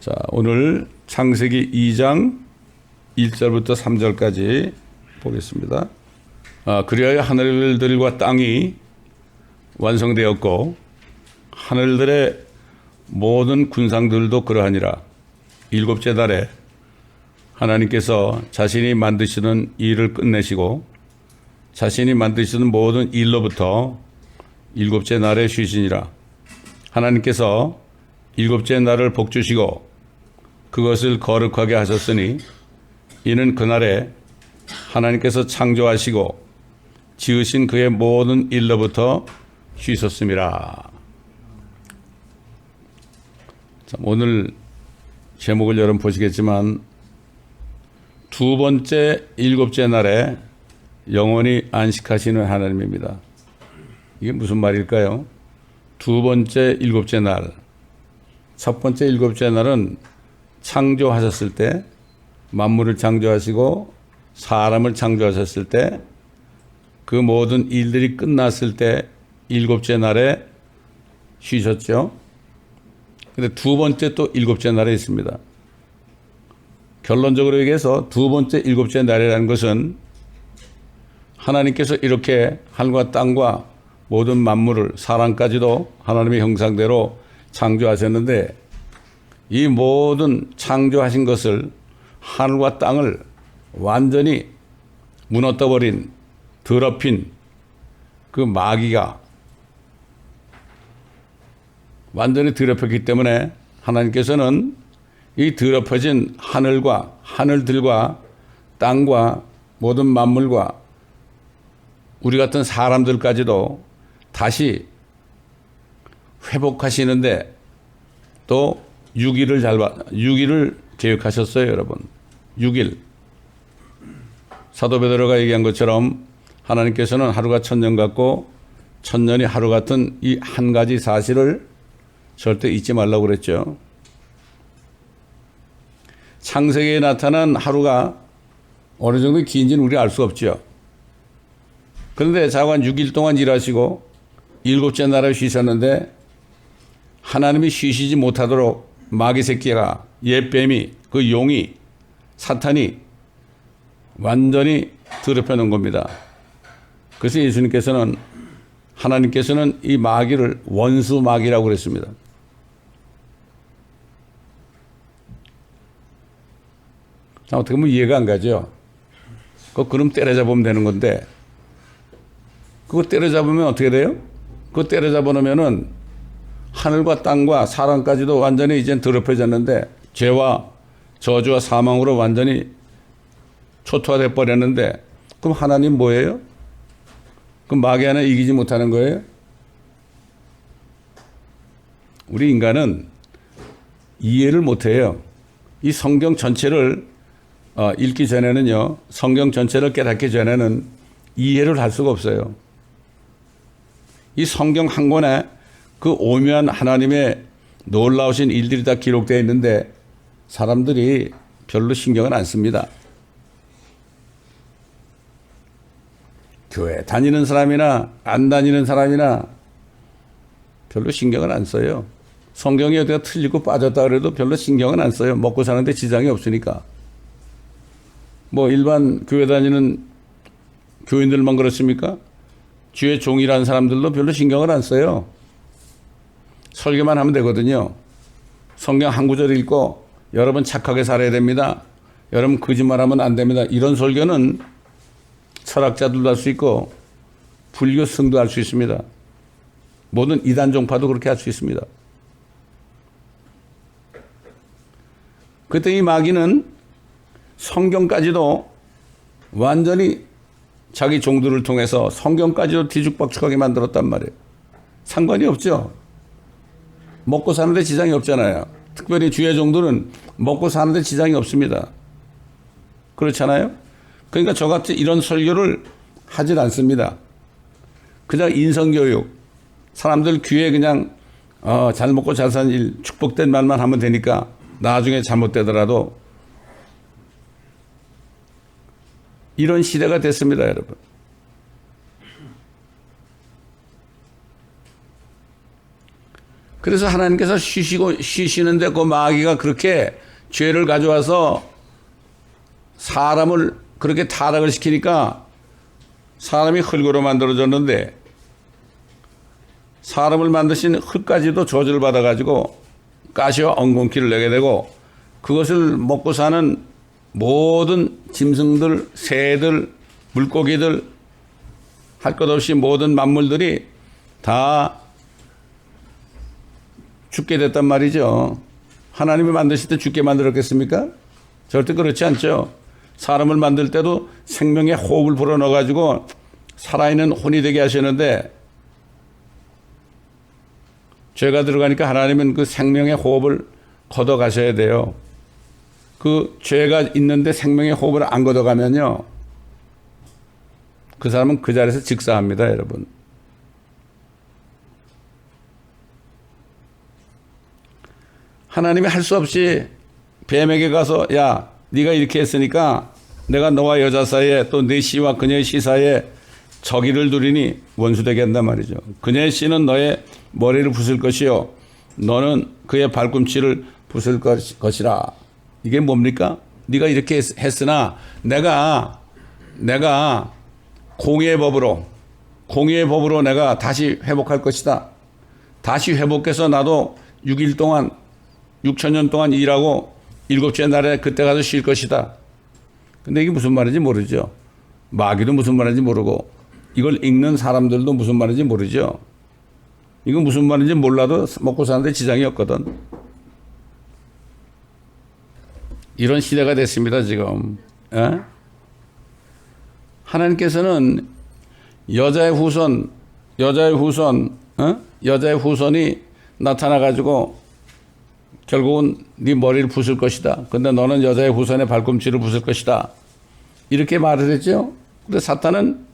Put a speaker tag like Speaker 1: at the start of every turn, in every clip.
Speaker 1: 자, 오늘 창세기 2장 1절부터 3절까지 보겠습니다. 그리하여 하늘들과 땅이 완성되었고 하늘들의 모든 군상들도 그러하니라. 일곱째 달에 하나님께서 자신이 만드시는 일을 끝내시고 자신이 만드시는 모든 일로부터 일곱째 날에 쉬시니라. 하나님께서 일곱째 날을 복주시고 그것을 거룩하게 하셨으니 이는 그날에 하나님께서 창조하시고 지으신 그의 모든 일로부터 쉬셨음이라. 오늘 제목을 여러분 보시겠지만 두 번째 일곱째 날에 영원히 안식하시는 하나님입니다. 이게 무슨 말일까요? 두 번째 일곱째 날. 첫 번째 일곱째 날은 창조하셨을 때, 만물을 창조하시고 사람을 창조하셨을 때, 그 모든 일들이 끝났을 때 일곱째 날에 쉬셨죠. 근데 두 번째 또 일곱째 날에 있습니다. 결론적으로 얘기해서 두 번째 일곱째 날이라는 것은 하나님께서 이렇게 하늘과 땅과 모든 만물을, 사람까지도 하나님의 형상대로 창조하셨는데 이 모든 창조하신 것을, 하늘과 땅을 완전히 무너뜨려버린, 더럽힌 그 마귀가 완전히 더럽혔기 때문에 하나님께서는 이 더럽혀진 하늘들과 땅과 모든 만물과 우리 같은 사람들까지도 다시 회복하시는데 또 6일을 계획하셨어요, 여러분. 6일. 사도 베드로가 얘기한 것처럼 하나님께서는 하루가 천년 같고 천년이 하루 같은 이 한 가지 사실을 절대 잊지 말라고 그랬죠. 창세기에 나타난 하루가 어느 정도 긴지는 우리가 알 수 없죠. 그런데 자관 6일 동안 일하시고 일곱째 날에 쉬셨는데 하나님이 쉬시지 못하도록 마귀 새끼가, 옛뱀이, 그 용이, 사탄이 완전히 더럽혀 놓은 겁니다. 그래서 하나님께서는 이 마귀를 원수 마귀라고 그랬습니다. 자, 어떻게 보면 이해가 안 가죠. 그럼 때려잡으면 되는 건데, 그거 때려잡으면 어떻게 돼요? 그거 때려잡아 놓으면은 하늘과 땅과 사람까지도 완전히 이젠 더럽혀졌는데, 죄와 저주와 사망으로 완전히 초토화돼 버렸는데, 그럼 하나님 뭐예요? 그럼 마귀 하나 이기지 못하는 거예요? 우리 인간은 이해를 못해요. 이 성경 전체를 읽기 전에는요, 성경 전체를 깨닫기 전에는 이해를 할 수가 없어요. 이 성경 한 권에 그 오묘한 하나님의 놀라우신 일들이 다 기록되어 있는데 사람들이 별로 신경을 안 씁니다. 교회 다니는 사람이나 안 다니는 사람이나 별로 신경을 안 써요. 성경이 어디가 틀리고 빠졌다 그래도 별로 신경은 안 써요. 먹고 사는데 지장이 없으니까. 뭐 일반 교회 다니는 교인들만 그렇습니까? 주의 종이라는 사람들도 별로 신경을 안 써요. 설교만 하면 되거든요. 성경 한 구절 읽고 여러분 착하게 살아야 됩니다. 여러분 거짓말하면 안 됩니다. 이런 설교는 철학자들도 할 수 있고 불교 성도 할 수 있습니다. 모든 이단 종파도 그렇게 할 수 있습니다. 그때 이 마귀는 성경까지도 완전히 자기 종들을 통해서 성경까지도 뒤죽박죽하게 만들었단 말이에요. 상관이 없죠. 먹고 사는데 지장이 없잖아요. 특별히 주의 종들은 먹고 사는데 지장이 없습니다. 그렇잖아요. 그러니까 저같이 이런 설교를 하질 않습니다. 그냥 인성교육, 사람들 귀에 그냥 잘 먹고 잘 사는 일, 축복된 말만 하면 되니까 나중에 잘못되더라도 이런 시대가 됐습니다, 여러분. 그래서 하나님께서 쉬시는데 그 마귀가 그렇게 죄를 가져와서 사람을 그렇게 타락을 시키니까 사람이 흙으로 만들어졌는데 사람을 만드신 흙까지도 저주를 받아가지고 가시와 엉겅퀴를 내게 되고 그것을 먹고 사는 모든 짐승들, 새들, 물고기들 할 것 없이 모든 만물들이 다 죽게 됐단 말이죠. 하나님이 만드실 때 죽게 만들었겠습니까? 절대 그렇지 않죠. 사람을 만들 때도 생명의 호흡을 불어넣어가지고 살아있는 혼이 되게 하시는데 죄가 들어가니까 하나님은 그 생명의 호흡을 걷어가셔야 돼요. 그 죄가 있는데 생명의 호흡을 안 걷어가면요. 그 사람은 그 자리에서 직사합니다, 여러분. 하나님이 할 수 없이 뱀에게 가서 야, 네가 이렇게 했으니까 내가 너와 여자 사이에 또 네 씨와 그녀의 씨 사이에 적의를 두리니 원수되게 한단 말이죠. 그녀의 씨는 너의 머리를 부술 것이요 너는 그의 발꿈치를 부술 것이라. 이게 뭡니까? 네가 이렇게 했으나 내가 공의의 법으로 내가 다시 회복할 것이다. 다시 회복해서 나도 6일 동안 6,000년 동안 일하고 7째 날에 그때 가서 쉴 것이다. 근데 이게 무슨 말인지 모르죠. 마귀도 무슨 말인지 모르고 이걸 읽는 사람들도 무슨 말인지 모르죠. 이건 무슨 말인지 몰라도 먹고 사는데 지장이 없거든. 이런 시대가 됐습니다, 지금. 에? 하나님께서는 여자의 후손이 나타나가지고 결국은 네 머리를 부술 것이다. 근데 너는 여자의 후손의 발꿈치를 부술 것이다. 이렇게 말을 했죠. 근데 사탄은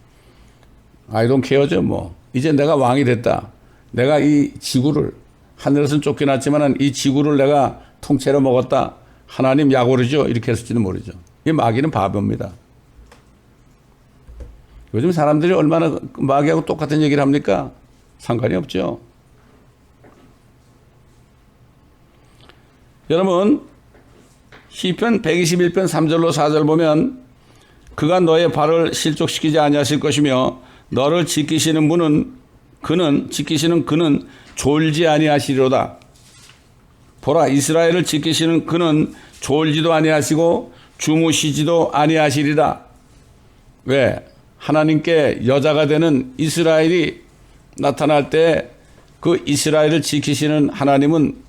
Speaker 1: I don't care죠, 뭐. 이제 내가 왕이 됐다. 내가 이 지구를, 하늘에서는 쫓겨났지만 이 지구를 내가 통째로 먹었다. 하나님 약오르죠. 이렇게 했을지는 모르죠. 이 마귀는 바보입니다. 요즘 사람들이 얼마나 마귀하고 똑같은 얘기를 합니까? 상관이 없죠. 여러분, 시편 121편 3절로 4절 보면 그가 너의 발을 실족시키지 아니하실 것이며 너를 지키시는 그는 졸지 아니하시리로다. 보라, 이스라엘을 지키시는 그는 졸지도 아니하시고 주무시지도 아니하시리라. 왜? 하나님께 여자가 되는 이스라엘이 나타날 때 그 이스라엘을 지키시는 하나님은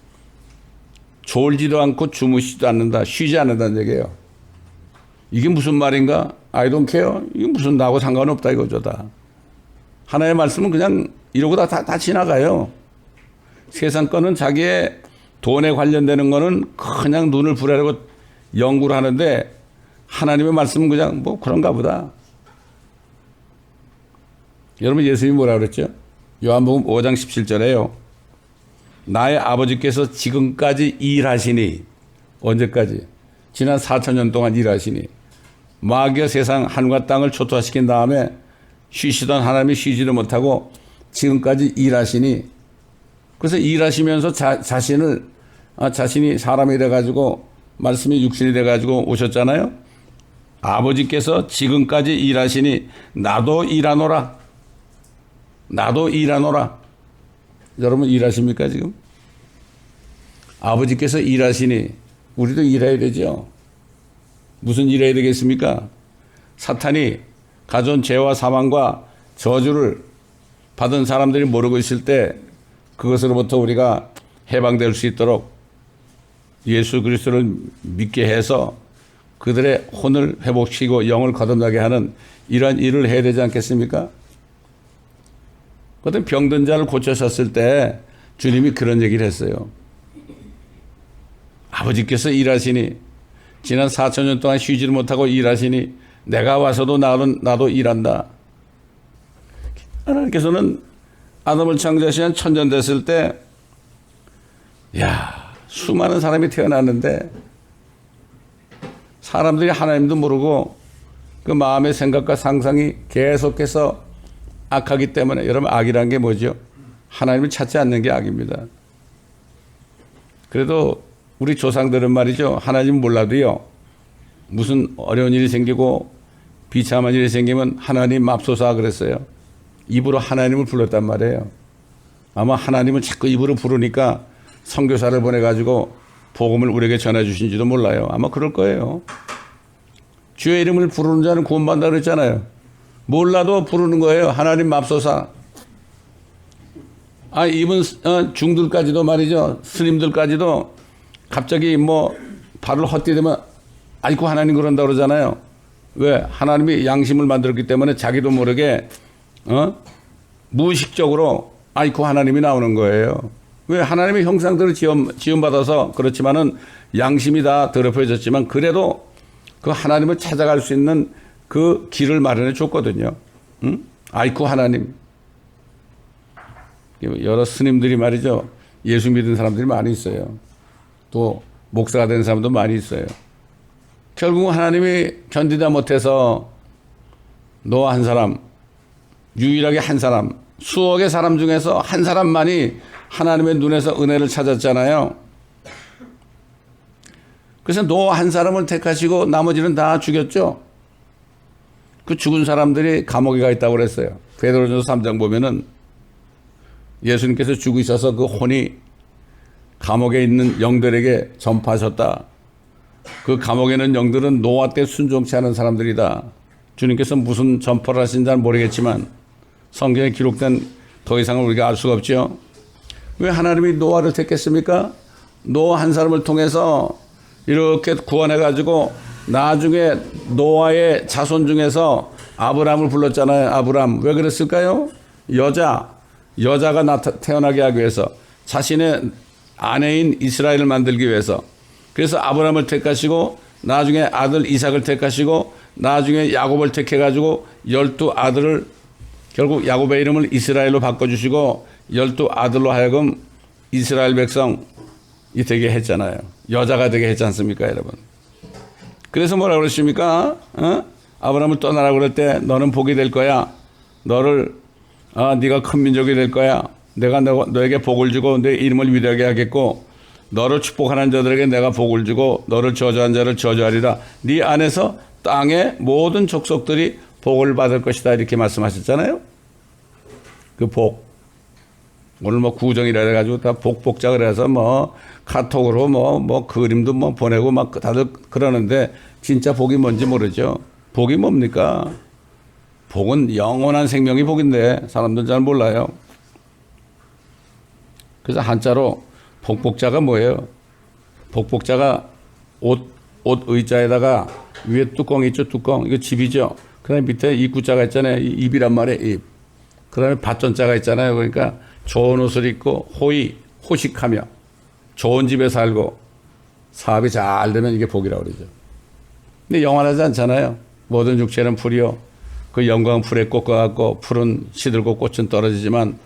Speaker 1: 졸지도 않고 주무시지도 않는다. 쉬지 않는다는 얘기예요. 이게 무슨 말인가? I don't care. 이게 무슨 나하고 상관없다 이거죠. 다. 하나님의 말씀은 그냥 이러고 다 지나가요. 세상 거는 자기의 돈에 관련되는 거는 그냥 눈을 부라려고 연구를 하는데 하나님의 말씀은 그냥 뭐 그런가 보다. 여러분 예수님이 뭐라 그랬죠? 요한복음 5장 17절에요. 나의 아버지께서 지금까지 일하시니 언제까지? 지난 4,000년 동안 일하시니 마귀가 세상 하늘과 땅을 초토화시킨 다음에 쉬시던 하나님이 쉬지를 못하고 지금까지 일하시니 그래서 일하시면서 자신이 사람이 돼가지고 말씀이 육신이 돼가지고 오셨잖아요. 아버지께서 지금까지 일하시니 나도 일하노라. 여러분 일하십니까 지금? 아버지께서 일하시니 우리도 일해야 되죠. 무슨 일 해야 되겠습니까? 사탄이 가져온 죄와 사망과 저주를 받은 사람들이 모르고 있을 때 그것으로부터 우리가 해방될 수 있도록 예수 그리스도를 믿게 해서 그들의 혼을 회복시키고 영을 거듭나게 하는 이러한 일을 해야 되지 않겠습니까? 그때 병든 자를 고쳐셨을 때 주님이 그런 얘기를 했어요. 아버지께서 일하시니 지난 4,000년 동안 쉬지를 못하고 일하시니 내가 와서도 나도 일한다. 하나님께서는 아담을 창조하신 천년 됐을 때 수많은 사람이 태어났는데 사람들이 하나님도 모르고 그 마음의 생각과 상상이 계속해서 악하기 때문에 여러분 악이라는 게 뭐죠? 하나님을 찾지 않는 게 악입니다. 그래도 우리 조상들은 말이죠. 하나님 몰라도요. 무슨 어려운 일이 생기고 비참한 일이 생기면 하나님 맙소사 그랬어요. 입으로 하나님을 불렀단 말이에요. 아마 하나님을 자꾸 입으로 부르니까 선교사를 보내가지고 복음을 우리에게 전해주신지도 몰라요. 아마 그럴 거예요. 주의 이름을 부르는 자는 구원받는다 그랬잖아요. 몰라도 부르는 거예요. 하나님 맙소사. 이분 중들까지도 말이죠. 스님들까지도 갑자기 뭐 발을 헛디디면 아이고 하나님 그런다 그러잖아요. 왜? 하나님이 양심을 만들었기 때문에 자기도 모르게 무의식적으로 아이고 하나님이 나오는 거예요. 왜? 하나님의 형상대로 지음받아서 그렇지만은 양심이 다 더럽혀졌지만 그래도 그 하나님을 찾아갈 수 있는 그 길을 마련해 줬거든요. 응? 아이고 하나님. 여러 스님들이 말이죠. 예수 믿은 사람들이 많이 있어요. 또 목사가 된 사람도 많이 있어요. 결국 하나님이 견디다 못해서 너 한 사람, 유일하게 한 사람, 수억의 사람 중에서 한 사람만이 하나님의 눈에서 은혜를 찾았잖아요. 그래서 너 한 사람을 택하시고 나머지는 다 죽였죠. 그 죽은 사람들이 감옥에 가 있다고 그랬어요. 베드로전서 3장 보면은 예수님께서 죽으셔서 그 혼이 감옥에 있는 영들에게 전파하셨다. 그 감옥에 있는 영들은 노아 때 순종치 않은 사람들이다. 주님께서 무슨 전파를 하신지는 모르겠지만 성경에 기록된 더 이상은 우리가 알 수가 없죠. 왜 하나님이 노아를 택했습니까? 노아 한 사람을 통해서 이렇게 구원해가지고 나중에 노아의 자손 중에서 아브라함을 불렀잖아요. 아브라함. 왜 그랬을까요? 여자가 태어나게 하기 위해서 자신의 아내인 이스라엘을 만들기 위해서. 그래서 아브라함을 택하시고 나중에 아들 이삭을 택하시고 나중에 야곱을 택해가지고 12아들을 결국 야곱의 이름을 이스라엘로 바꿔주시고 12아들로 하여금 이스라엘 백성이 되게 했잖아요. 여자가 되게 했지 않습니까 여러분. 그래서 뭐라 그러십니까? 아브라함을 떠나라고 그럴 때 너는 복이 될 거야. 네가 큰 민족이 될 거야. 내가 너에게 복을 주고 내 이름을 위대하게 하겠고 너를 축복하는 자들에게 내가 복을 주고 너를 저주한 자를 저주하리라. 네 안에서 땅의 모든 족속들이 복을 받을 것이다. 이렇게 말씀하셨잖아요. 그 복. 오늘 뭐 구정이라 해가지고 다 복복자 그래서 뭐 카톡으로 뭐 그림도 뭐 보내고 막 다들 그러는데 진짜 복이 뭔지 모르죠. 복이 뭡니까? 복은 영원한 생명이 복인데 사람들은 잘 몰라요. 그래서 한자로 복복자가 뭐예요? 복복자가 옷 의자에다가 위에 뚜껑이 있죠, 뚜껑. 이거 집이죠. 그 다음에 밑에 입구자가 있잖아요. 입이란 말이에요, 입. 그 다음에 밭전자가 있잖아요. 그러니까 좋은 옷을 입고 호식하며 좋은 집에 살고 사업이 잘 되면 이게 복이라고 그러죠. 근데 영원하지 않잖아요. 모든 육체는 풀이요. 그 영광 풀에 꽂아갖고 풀은 시들고 꽃은 떨어지지만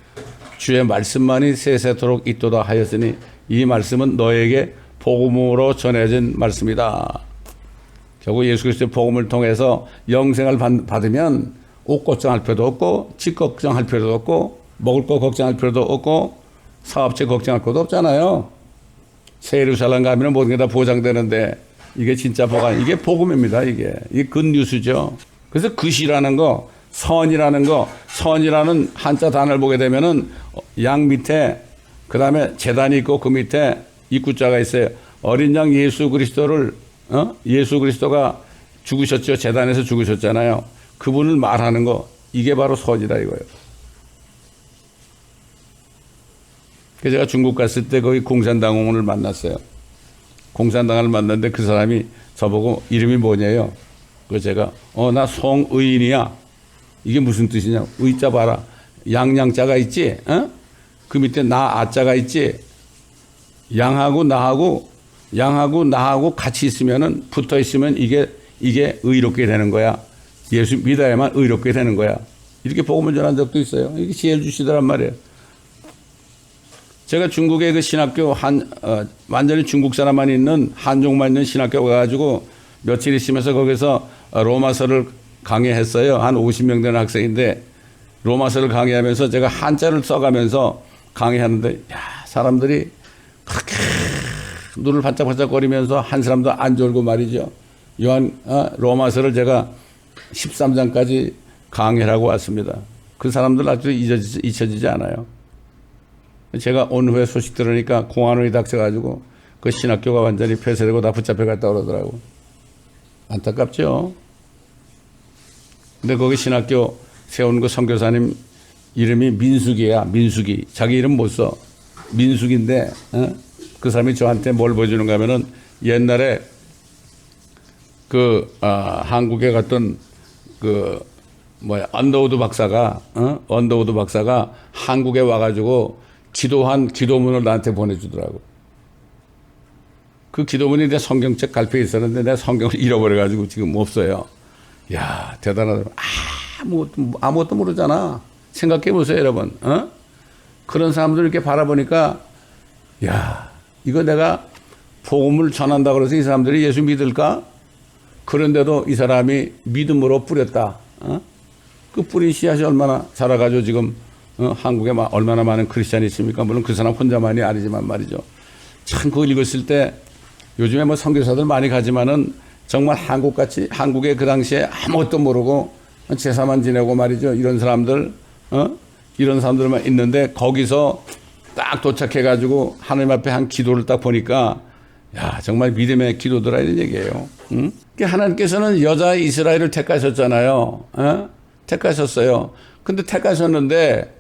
Speaker 1: 주의 말씀만이 세세토록 있도다 하였으니 이 말씀은 너에게 복음으로 전해진 말씀이다. 결국 예수 그리스도의 복음을 통해서 영생을 받으면 옷 걱정할 필요도 없고 집 걱정할 필요도 없고 먹을 거 걱정할 필요도 없고 사업체 걱정할 것도 없잖아요. 새 예루살렘 가면 모든 게 다 보장되는데 이게 진짜 이게 복음입니다. 이게 굿뉴스죠. 그래서 굿이라는 거, 선이라는 한자 단어를 보게 되면은 양 밑에 그 다음에 제단이 있고 그 밑에 입구자가 있어요. 어린 양 예수 그리스도를 예수 그리스도가 죽으셨죠. 제단에서 죽으셨잖아요. 그분을 말하는 거 이게 바로 선이다 이거예요. 그래서 제가 중국 갔을 때 거기 공산당원을 만났어요. 공산당을 만났는데 그 사람이 저보고 이름이 뭐냐요. 그래서 제가 나 송의인이야. 이게 무슨 뜻이냐. 의자 봐라. 양양자가 있지. 그 밑에 나 아자가 있지. 양하고 나하고 같이 있으면은 붙어 있으면 이게 의롭게 되는 거야. 예수 믿어야만 의롭게 되는 거야. 이렇게 복음을 전한 적도 있어요. 이게 지혜를 주시더란 말이에요. 제가 중국의 그 신학교 완전히 중국 사람만 있는 한족만 있는 신학교 가가지고 며칠 있으면서 거기서 로마서를 강의했어요. 한 50명 되는 학생인데 로마서를 강의하면서 제가 한자를 써가면서 강의하는데 사람들이 그렇게 눈을 반짝반짝거리면서 한 사람도 안 졸고 말이죠. 로마서를 제가 13장까지 강해를 하고 왔습니다. 그 사람들 아주 잊혀지지 않아요. 제가 온 후에 소식 들으니까 공안원이 닥쳐가지고 그 신학교가 완전히 폐쇄되고 다 붙잡혀갔다 그러더라고. 안타깝죠. 근데 거기 신학교 세운 그 선교사님 이름이 민숙이야. 민숙이. 자기 이름 못 써. 민숙인데 그 사람이 저한테 뭘 보여주는가 하면은 옛날에 한국에 갔던 언더우드 박사가 한국에 와가지고 기도한 기도문을 나한테 보내주더라고. 그 기도문이 내 성경책 갈피에 있었는데 내가 성경을 잃어버려가지고 지금 없어요. 야, 대단하다. 아무것도 모르잖아. 생각해 보세요, 여러분. 그런 사람들 이렇게 바라보니까, 야, 이거 내가 복음을 전한다 그래서 이 사람들이 예수 믿을까? 그런데도 이 사람이 믿음으로 뿌렸다. 그 뿌린 씨앗이 얼마나 자라가지고 지금 한국에 얼마나 많은 크리스찬이 있습니까? 물론 그 사람 혼자만이 아니지만 말이죠. 참 그거 읽었을 때 요즘에 뭐 선교사들 많이 가지만은 정말 한국같이 한국에 그 당시에 아무것도 모르고 제사만 지내고 말이죠. 이런 사람들만 있는데 거기서 딱 도착해가지고 하나님 앞에 한 기도를 딱 보니까 야, 정말 믿음의 기도더라 이런 얘기예요. 응? 하나님께서는 여자 이스라엘을 택하셨잖아요. 택하셨어요. 근데 택하셨는데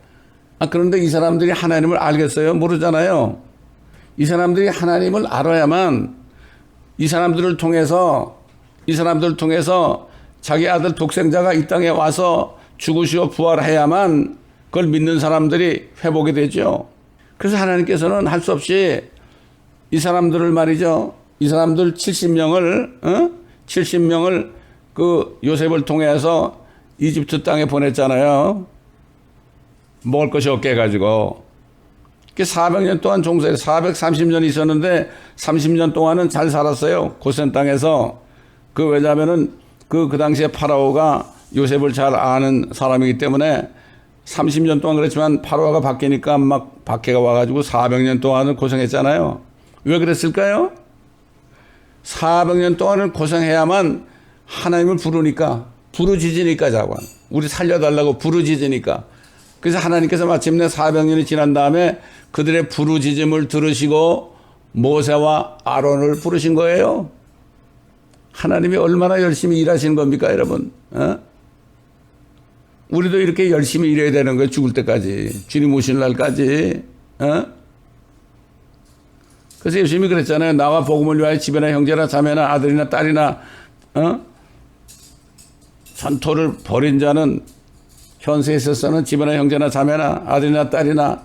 Speaker 1: 그런데 이 사람들이 하나님을 알겠어요? 모르잖아요. 이 사람들이 하나님을 알아야만 이 사람들을 통해서 자기 아들 독생자가 이 땅에 와서 죽으시고 부활해야만 그걸 믿는 사람들이 회복이 되죠. 그래서 하나님께서는 할 수 없이 이 사람들을 말이죠. 이 사람들 70명을 그 요셉을 통해서 이집트 땅에 보냈잖아요. 먹을 것이 없게 해가지고. 400년 동안 종사해 430년 있었는데 30년 동안은 잘 살았어요. 고센 땅에서. 왜냐하면은 그 당시에 파라오가 요셉을 잘 아는 사람이기 때문에 30년 동안 그랬지만 파라오가 바뀌니까 막 박해가 와가지고 400년 동안은 고생했잖아요. 왜 그랬을까요? 400년 동안을 고생해야만 하나님을 부르짖으니까 자관. 우리 살려달라고 부르짖으니까. 그래서 하나님께서 마침내 400년이 지난 다음에 그들의 부르짖음을 들으시고 모세와 아론을 부르신 거예요. 하나님이 얼마나 열심히 일하시는 겁니까, 여러분? 우리도 이렇게 열심히 일해야 되는 거예요, 죽을 때까지. 주님 오실 날까지. 그래서 예수님이 그랬잖아요. 나와 복음을 위하여 집에나 형제나 자매나 아들이나 딸이나 전토를 벌인 자는 현세에 있어서는 집에나 형제나 자매나 아들이나 딸이나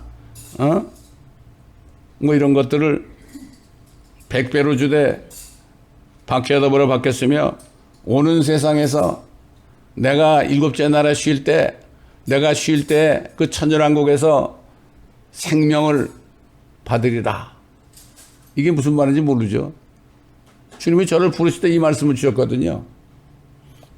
Speaker 1: 뭐 이런 것들을 100배로 주되 박해하다 보러 받겠으며 오는 세상에서 내가 일곱째 날에 쉴 때 그 천년왕국에서 생명을 받으리라. 이게 무슨 말인지 모르죠. 주님이 저를 부르실 때 이 말씀을 주셨거든요.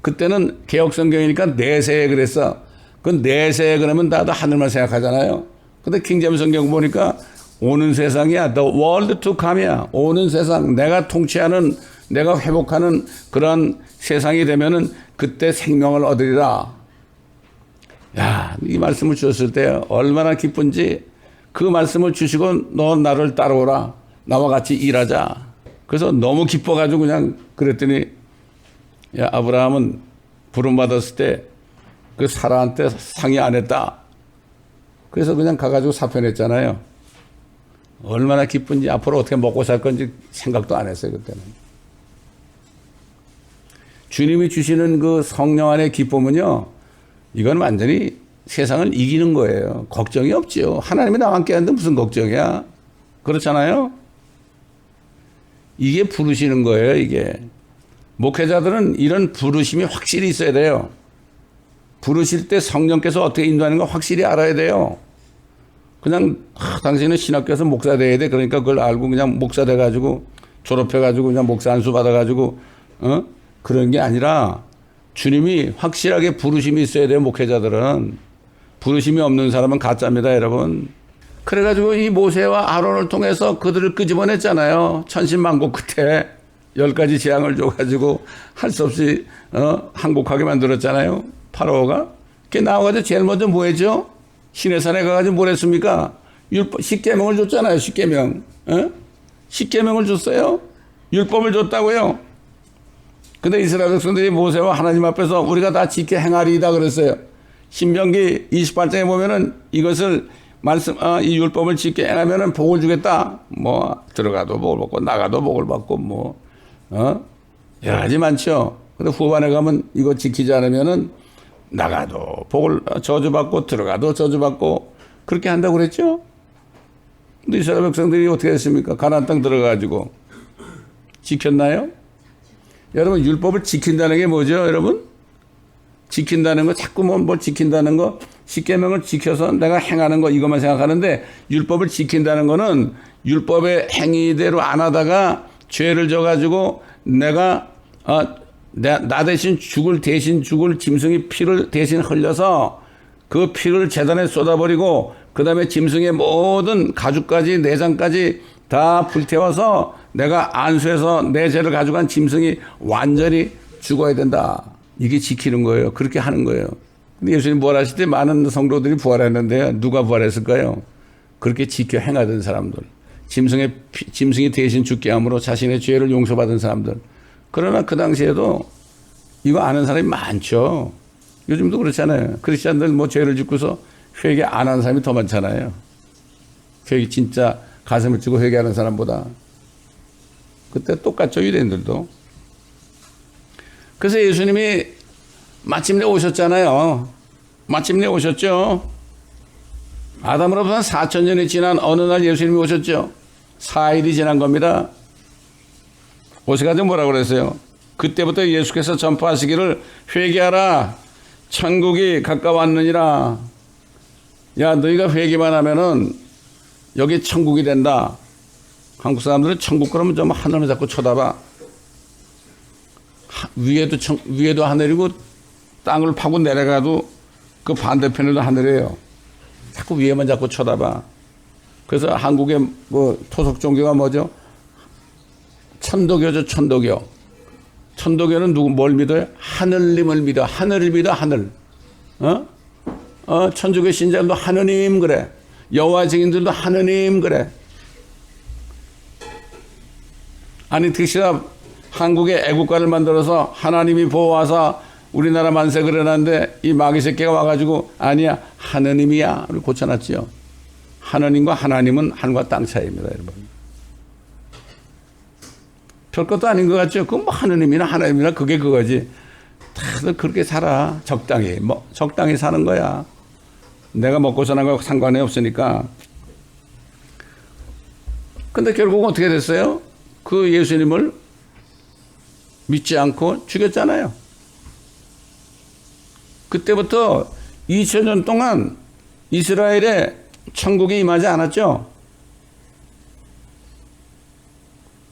Speaker 1: 그때는 개혁성경이니까 내세에 그랬어. 그 내세에 그러면 나도 하늘만 생각하잖아요. 근데 킹제임스 성경 보니까 오는 세상이야. The world to come이야. 오는 세상. 내가 통치하는, 내가 회복하는 그런 세상이 되면은 그때 생명을 얻으리라. 야, 이 말씀을 주셨을 때 얼마나 기쁜지. 그 말씀을 주시고 너 나를 따라오라. 나와 같이 일하자. 그래서 너무 기뻐가지고 그냥 그랬더니 야, 아브라함은 부름받았을 때 그 사라한테 상의 안 했다. 그래서 그냥 가가지고 사표냈잖아요. 얼마나 기쁜지 앞으로 어떻게 먹고 살 건지 생각도 안 했어요, 그때는. 주님이 주시는 그 성령 안의 기쁨은요, 이건 완전히 세상을 이기는 거예요. 걱정이 없지요. 하나님이 나와 함께 하는데 무슨 걱정이야. 그렇잖아요. 이게 부르시는 거예요, 이게. 목회자들은 이런 부르심이 확실히 있어야 돼요. 부르실 때 성령께서 어떻게 인도하는 거 확실히 알아야 돼요. 그냥 당신은 신학교에서 목사 돼야 돼. 그러니까 그걸 알고 그냥 목사 돼가지고 졸업해가지고 그냥 목사 안수 받아가지고 그런 게 아니라 주님이 확실하게 부르심이 있어야 돼요. 목회자들은. 부르심이 없는 사람은 가짜입니다, 여러분. 그래가지고 이 모세와 아론을 통해서 그들을 끄집어냈잖아요. 천신만고 끝에 10가지 재앙을 줘가지고 할 수 없이 항복하게 만들었잖아요. 파라오가. 그게 나와가지고 제일 먼저 뭐 했죠? 시내산에 가가지고 뭘 했습니까? 십계명을 줬잖아요. 십계명. 십계명을 줬어요. 율법을 줬다고요. 근데 이스라엘 백성들이 모세와 하나님 앞에서 우리가 다 지켜 행하리이다 그랬어요. 신명기 28장에 보면은 이것을 이 율법을 지켜 행하면은 복을 주겠다. 뭐 들어가도 복을 받고 나가도 복을 받고 여러 가지 많죠. 근데 후반에 가면 이거 지키지 않으면은 나가도 복을 저주받고 들어가도 저주받고 그렇게 한다고 그랬죠. 근데 이스라엘 백성들이 어떻게 했습니까? 가나안 땅 들어가가지고 지켰나요? 여러분 율법을 지킨다는 게 뭐죠, 여러분? 지킨다는 거 자꾸 뭘 지킨다는 거 십계명을 지켜서 내가 행하는 거 이것만 생각하는데 율법을 지킨다는 거는 율법의 행위대로 안 하다가 죄를 져가지고 내가 나 대신 대신 죽을 짐승의 피를 대신 흘려서 그 피를 제단에 쏟아버리고 그 다음에 짐승의 모든 가죽까지 내장까지 다 불태워서 내가 안수해서 내 죄를 가져간 짐승이 완전히 죽어야 된다. 이게 지키는 거예요. 그렇게 하는 거예요. 근데 예수님 부활하실 때 많은 성도들이 부활했는데 누가 부활했을까요? 그렇게 지켜 행하던 사람들. 짐승이 대신 죽게 함으로 자신의 죄를 용서받은 사람들. 그러나 그 당시에도 이거 아는 사람이 많죠. 요즘도 그렇잖아요. 크리스찬들 뭐 죄를 짓고서 회개 안 하는 사람이 더 많잖아요. 회개 진짜 가슴을 찌고 회개하는 사람보다. 그때 똑같죠, 유대인들도. 그래서 예수님이 마침내 오셨잖아요. 마침내 오셨죠. 아담으로부터 4,000년이 지난 어느 날 예수님이 오셨죠. 4일이 지난 겁니다. 오셔가지고 뭐라고 그랬어요? 그때부터 예수께서 전파하시기를 회개하라. 천국이 가까웠느니라. 야, 너희가 회개만 하면은 여기 천국이 된다. 한국 사람들은 천국 그러면 좀 하늘을 자꾸 쳐다봐. 위에도 하늘이고 땅을 파고 내려가도 그 반대편에도 하늘이에요. 자꾸 위에만 자꾸 쳐다봐. 그래서 한국의 뭐 토속 종교가 뭐죠? 천도교죠, 천도교. 천도교는 뭘 믿어요? 하늘님을 믿어. 하늘을 믿어, 하늘. 천주교 신자들도 하느님 그래. 여호와 증인들도 하느님 그래. 아니 특히나 한국에 애국가를 만들어서 하나님이 보호하사 우리나라 만세 그려놨는데 이 마귀 새끼가 와가지고 아니야 하느님이야 우리 고쳐놨지요. 하느님과 하나님은 하늘과 땅 차이입니다, 여러분. 별것도 아닌 것 같죠. 그건 뭐 하느님이나 하나님이나 그게 그거지. 다들 그렇게 살아. 적당히 적당히 사는 거야. 내가 먹고 사는 거 상관이 없으니까. 근데 결국 어떻게 됐어요? 그 예수님을 믿지 않고 죽였잖아요. 그때부터 2000년 동안 이스라엘에 천국이 임하지 않았죠.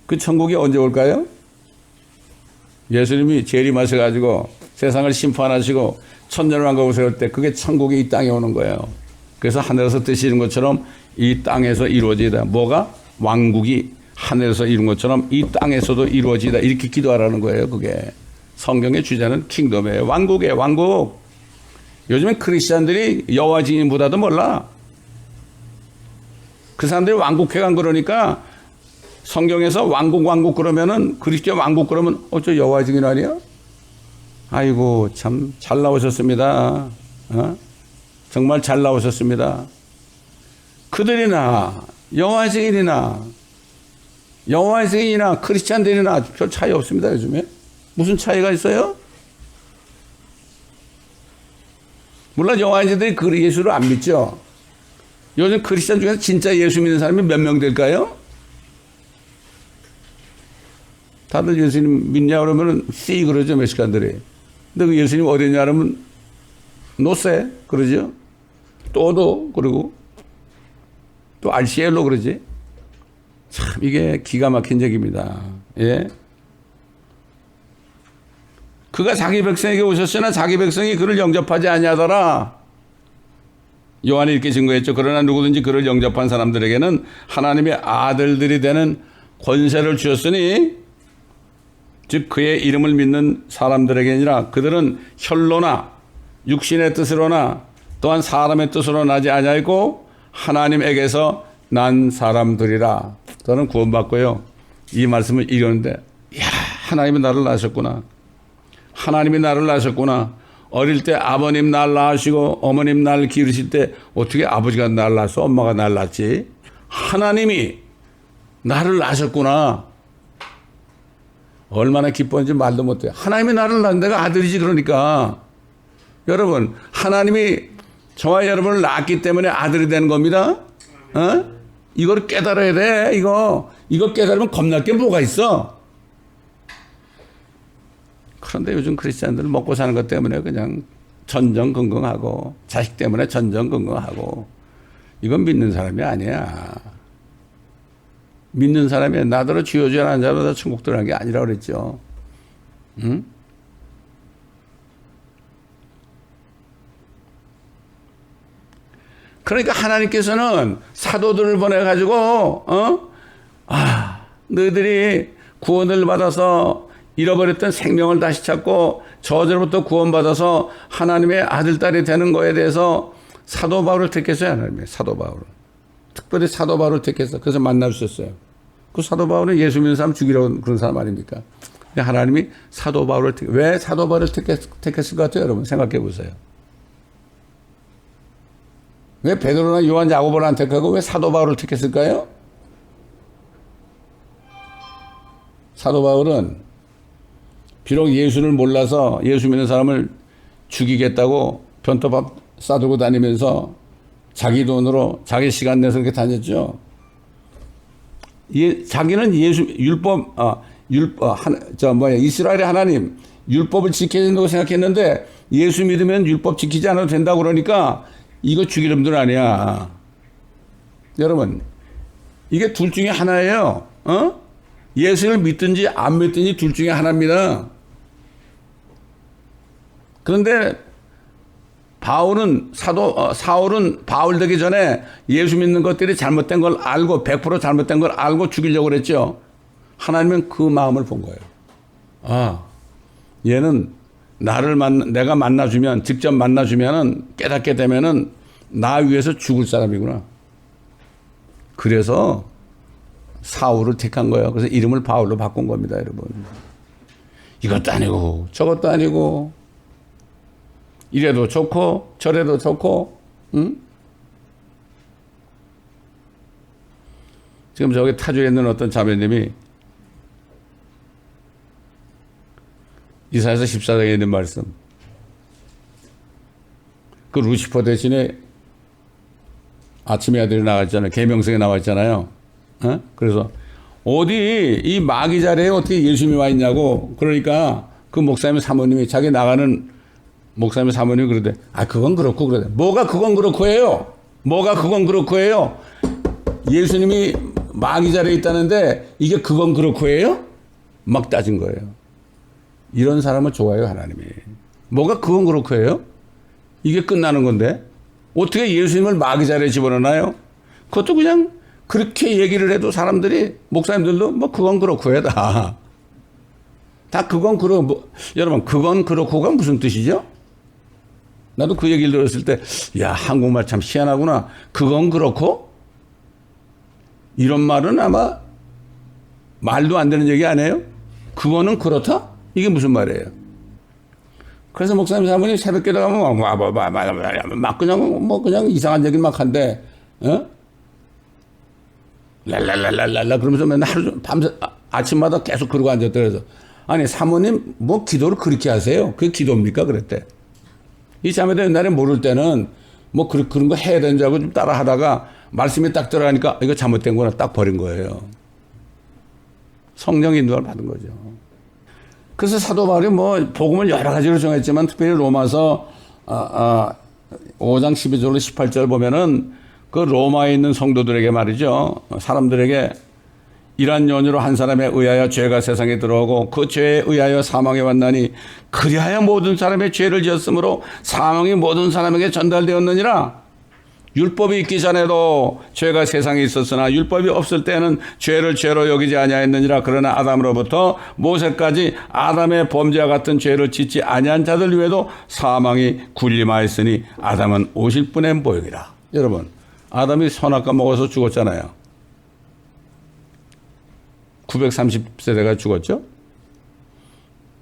Speaker 1: 그 천국이 언제 올까요? 예수님이 재림하셔가지고 세상을 심판하시고 천년왕국을 세울 때 그게 천국이 이 땅에 오는 거예요. 그래서 하늘에서 뜻이는 것처럼 이 땅에서 이루어지다. 뭐가? 왕국이 하늘에서 이룬 것처럼 이 땅에서도 이루어지다. 이렇게 기도하라는 거예요. 그게 성경의 주제는 킹덤이에요. 왕국이에요. 왕국. 요즘에 크리스찬들이 여호와 증인보다도 몰라. 그 사람들이 왕국회관 그러니까 성경에서 왕국 그러면은 그리스도 왕국 그러면 저 여호와 증인 아니야? 아이고 참 잘 나오셨습니다. 정말 잘 나오셨습니다. 그들이나 여호와 증인이나 크리스찬들이나 별 차이 없습니다. 요즘에 무슨 차이가 있어요? 물론 여호와 증인들이 그 예수를 안 믿죠. 요즘 크리스찬 중에서 진짜 예수 믿는 사람이 몇 명 될까요? 다들 예수님 믿냐 그러면은 씨 그러죠, 멕시칸들이. 근데 그 예수님 어디냐 그러면 노세 그러죠. 또도 그러고 또 알시엘로 그러지. 참 이게 기가 막힌 얘기입니다. 예. 그가 자기 백성에게 오셨으나 자기 백성이 그를 영접하지 아니하더라. 요한이 이렇게 증거했죠. 그러나 누구든지 그를 영접한 사람들에게는 하나님의 아들들이 되는 권세를 주었으니 즉 그의 이름을 믿는 사람들에게 아니라 그들은 혈로나 육신의 뜻으로나 또한 사람의 뜻으로 나지 아니하고 하나님에게서 난 사람들이라. 저는 구원받고요. 이 말씀을 읽었는데 야, 하나님이 나를 낳으셨구나. 하나님이 나를 낳으셨구나. 어릴 때 아버님 날 낳으시고 어머님 날 기르실 때 어떻게 아버지가 날 낳았어? 엄마가 날 낳았지? 하나님이 나를 낳으셨구나. 얼마나 기뻤는지 말도 못해. 하나님이 나를 낳은 내가 아들이지. 그러니까 여러분, 하나님이 저와 여러분을 낳았기 때문에 아들이 되는 겁니다. 이걸 깨달아야 돼. 이거 깨달으면 겁날 게 뭐가 있어? 그런데 요즘 크리스찬들은 먹고 사는 것 때문에 그냥 전전긍긍하고 자식 때문에 전전긍긍하고 이건 믿는 사람이 아니야. 믿는 사람이 나더러 쥐어주지 않은 자마다 천국 들어간 게 아니라 그랬죠. 응? 그러니까 하나님께서는 사도들을 보내가지고 너희들이 구원을 받아서 잃어버렸던 생명을 다시 찾고 저주로부터 구원받아서 하나님의 아들, 딸이 되는 거에 대해서 사도 바울을 택했어요. 하나님의 사도 바울을. 특별히 사도 바울을 택해서 그래서 만날 수 있어요. 그 사도 바울은 예수 믿는 사람 죽이려고 그런 사람 아닙니까? 하나님이 사도 바울을 왜 사도 바울을 택했을 것 같아요? 여러분 생각해 보세요. 왜 베드로나 요한, 야고보를 안 택하고 왜 사도 바울을 택했을까요? 사도 바울은 비록 예수를 몰라서 예수 믿는 사람을 죽이겠다고 변토밥 싸들고 다니면서 자기 돈으로 자기 시간 내서 그렇게 다녔죠. 자기는 예수 이스라엘의 하나님 율법을 지켜야 된다고 생각했는데 예수 믿으면 율법 지키지 않아도 된다고 그러니까 이거 죽일 놈들 아니야. 여러분, 이게 둘 중에 하나예요. 예수를 믿든지 안 믿든지 둘 중에 하나입니다. 그런데 사울은 바울 되기 전에 예수 믿는 것들이 잘못된 걸 알고 100% 잘못된 걸 알고 죽이려고 그랬죠. 하나님은 그 마음을 본 거예요. 얘는 내가 만나주면, 직접 만나주면은, 깨닫게 되면은, 나 위해서 죽을 사람이구나. 그래서 사울을 택한 거예요. 그래서 이름을 바울로 바꾼 겁니다, 여러분. 이것도 아니고, 저것도 아니고, 이래도 좋고, 저래도 좋고, 응? 지금 저기 타주에 있는 어떤 자매님이 이사야서 14장에 있는 말씀. 그 루시퍼 대신에 아침에 아들이 나왔잖아요. 계명성에 나와 있잖아요. 그래서 어디 이 마귀 자리에 어떻게 예수님이 와 있냐고. 그러니까 그 목사님 사모님이 자기 나가는 목사님 사모님이 그러대. 그건 그렇고 그러대. 뭐가 그건 그렇고 해요? 뭐가 그건 그렇고 해요? 예수님이 마귀 자리에 있다는데 이게 그건 그렇고 해요? 막 따진 거예요. 이런 사람을 좋아해요, 하나님이. 뭐가 그건 그렇고 해요? 이게 끝나는 건데 어떻게 예수님을 마귀 자리에 집어넣나요? 그것도 그냥 그렇게 얘기를 해도 사람들이 목사님들도 뭐 그건 그렇고 해 다 그건 그렇고 여러분 그건 그렇고가 무슨 뜻이죠? 나도 그 얘기를 들었을 때 야 한국말 참 희한하구나. 그건 그렇고 이런 말은 아마 말도 안 되는 얘기 아니에요? 그거는 그렇다? 이게 무슨 말이에요? 그래서 목사님 사모님 새벽기도 가면 막 그냥 이상한 얘기 막 한대. 랄랄랄랄랄라 그러면서 맨날 하루 밤새 아침마다 계속 그러고 앉았다. 그래서 아니 사모님 뭐 기도를 그렇게 하세요? 그게 기도입니까? 그랬대. 이 자매들 옛날에 모를 때는 뭐 그런 거 해야 되는 줄 알고 좀 따라 하다가 말씀이 딱 들어가니까 이거 잘못된 거나 딱 버린 거예요. 성령 인도를 받은 거죠. 그래서 사도 바울이 뭐 복음을 여러 가지로 정했지만 특별히 로마서 5장 12절로 18절 보면은 그 로마에 있는 성도들에게 말이죠. 사람들에게 이러한 연유로 한 사람에 의하여 죄가 세상에 들어오고 그 죄에 의하여 사망에 왔나니 그리하여 모든 사람의 죄를 지었으므로 사망이 모든 사람에게 전달되었느니라. 율법이 있기 전에도 죄가 세상에 있었으나 율법이 없을 때는 죄를 죄로 여기지 아니하였느니라. 그러나 아담으로부터 모세까지 아담의 범죄와 같은 죄를 짓지 아니한 자들 위에도 사망이 군림하였으니 아담은 오실 분의 모형이라. 여러분, 아담이 선악과 먹어서 죽었잖아요. 930세대가 죽었죠.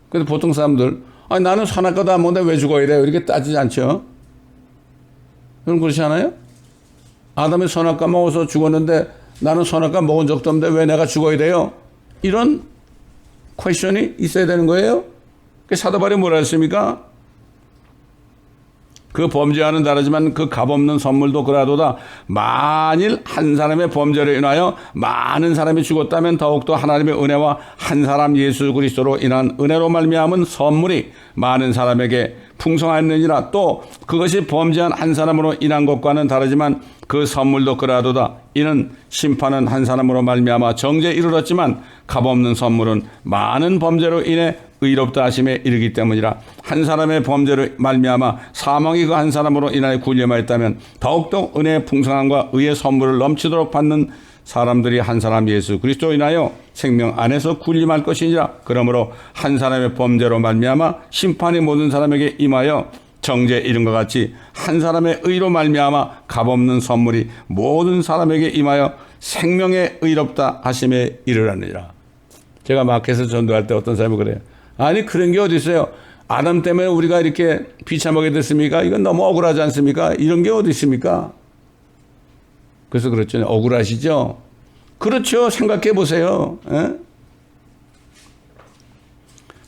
Speaker 1: 근데 보통 사람들, 아니, 나는 선악과도 안 먹는데 왜 죽어야 돼요? 이렇게 따지지 않죠. 여러분 그렇지 않아요? 아담이 선악과 먹어서 죽었는데 나는 선악과 먹은 적도 없는데 왜 내가 죽어야 돼요? 이런 퀘션이 있어야 되는 거예요. 사도 바울이 뭐라 했습니까? 그 범죄와는 다르지만 그 값없는 선물도 그라도다. 만일 한 사람의 범죄로 인하여 많은 사람이 죽었다면 더욱더 하나님의 은혜와 한 사람 예수 그리스도로 인한 은혜로 말미암은 선물이 많은 사람에게 풍성하였느니라. 또 그것이 범죄한 한 사람으로 인한 것과는 다르지만 그 선물도 그라도다. 이는 심판은 한 사람으로 말미암아 정죄에 이르렀지만 값없는 선물은 많은 범죄로 인해 의롭다 하심에 이르기 때문이라. 한 사람의 범죄로 말미암아 사망이 그 한 사람으로 인하여 군림하였다면 더욱더 은혜의 풍성함과 의의 선물을 넘치도록 받는 사람들이 한 사람 예수 그리스도로 인하여 생명 안에서 군림할 것이니라. 그러므로 한 사람의 범죄로 말미암아 심판이 모든 사람에게 임하여 정죄에 이른 것 같이 한 사람의 의로 말미암아 값없는 선물이 모든 사람에게 임하여 생명에 의롭다 하심에 이르라느니라. 제가 마켓에서 전도할 때 어떤 사람이 그래요. 아니 그런 게 어디 있어요. 아담 때문에 우리가 이렇게 비참하게 됐습니까? 이건 너무 억울하지 않습니까? 이런 게 어디 있습니까? 그래서 그렇죠. 억울하시죠? 그렇죠. 생각해 보세요. 에?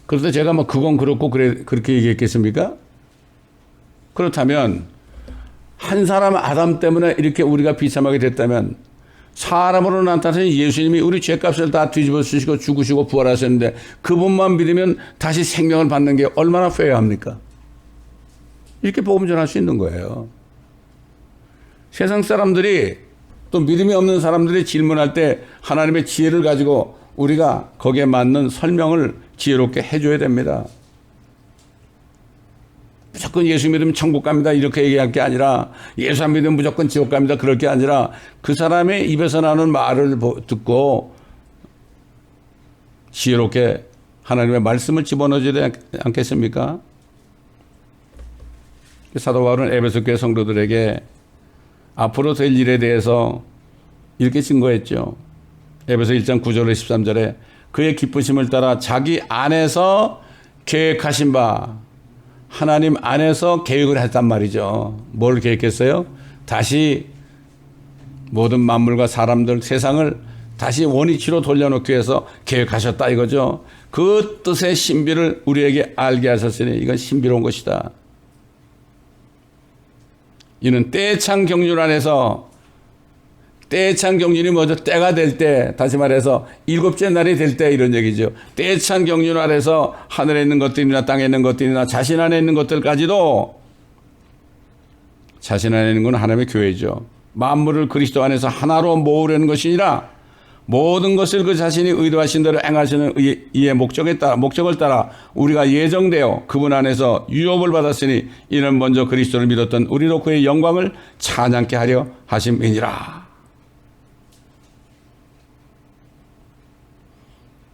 Speaker 1: 그런데 제가 뭐 그건 그렇고 그렇게 얘기했겠습니까? 그렇다면 한 사람 아담 때문에 이렇게 우리가 비참하게 됐다면 사람으로 나타나신 예수님이 우리 죄값을 다 뒤집어 쓰시고 죽으시고 부활하셨는데 그분만 믿으면 다시 생명을 받는 게 얼마나 페어합니까? 이렇게 복음 전할 수 있는 거예요. 세상 사람들이 또 믿음이 없는 사람들이 질문할 때 하나님의 지혜를 가지고 우리가 거기에 맞는 설명을 지혜롭게 해줘야 됩니다. 무조건 예수 믿으면 천국 갑니다 이렇게 얘기할 게 아니라 예수 안 믿으면 무조건 지옥 갑니다 그럴 게 아니라 그 사람의 입에서 나오는 말을 듣고 지혜롭게 하나님의 말씀을 집어넣어줘야 되지 않겠습니까? 사도 바울은 에베소 교회 성도들에게 앞으로 될 일에 대해서 이렇게 증거했죠. 에베소 1장 9절에 13절에 그의 기쁘심을 따라 자기 안에서 계획하신 바 하나님 안에서 계획을 했단 말이죠. 뭘 계획했어요? 다시 모든 만물과 사람들, 세상을 다시 원위치로 돌려놓기 위해서 계획하셨다 이거죠. 그 뜻의 신비를 우리에게 알게 하셨으니 이건 신비로운 것이다. 이는 때창 경륜 안에서 때찬 경륜이 뭐죠? 때가 될 때, 다시 말해서 일곱째 날이 될 때 이런 얘기죠. 때찬 경륜 아래서 하늘에 있는 것들이나 땅에 있는 것들이나 자신 안에 있는 것들까지도 자신 안에 있는 건 하나님의 교회죠. 만물을 그리스도 안에서 하나로 모으려는 것이 아니라 모든 것을 그 자신이 의도하신 대로 행하시는 이의 목적을 따라 우리가 예정되어 그분 안에서 유업을 받았으니 이는 먼저 그리스도를 믿었던 우리로 그의 영광을 찬양케 하려 하심이니라.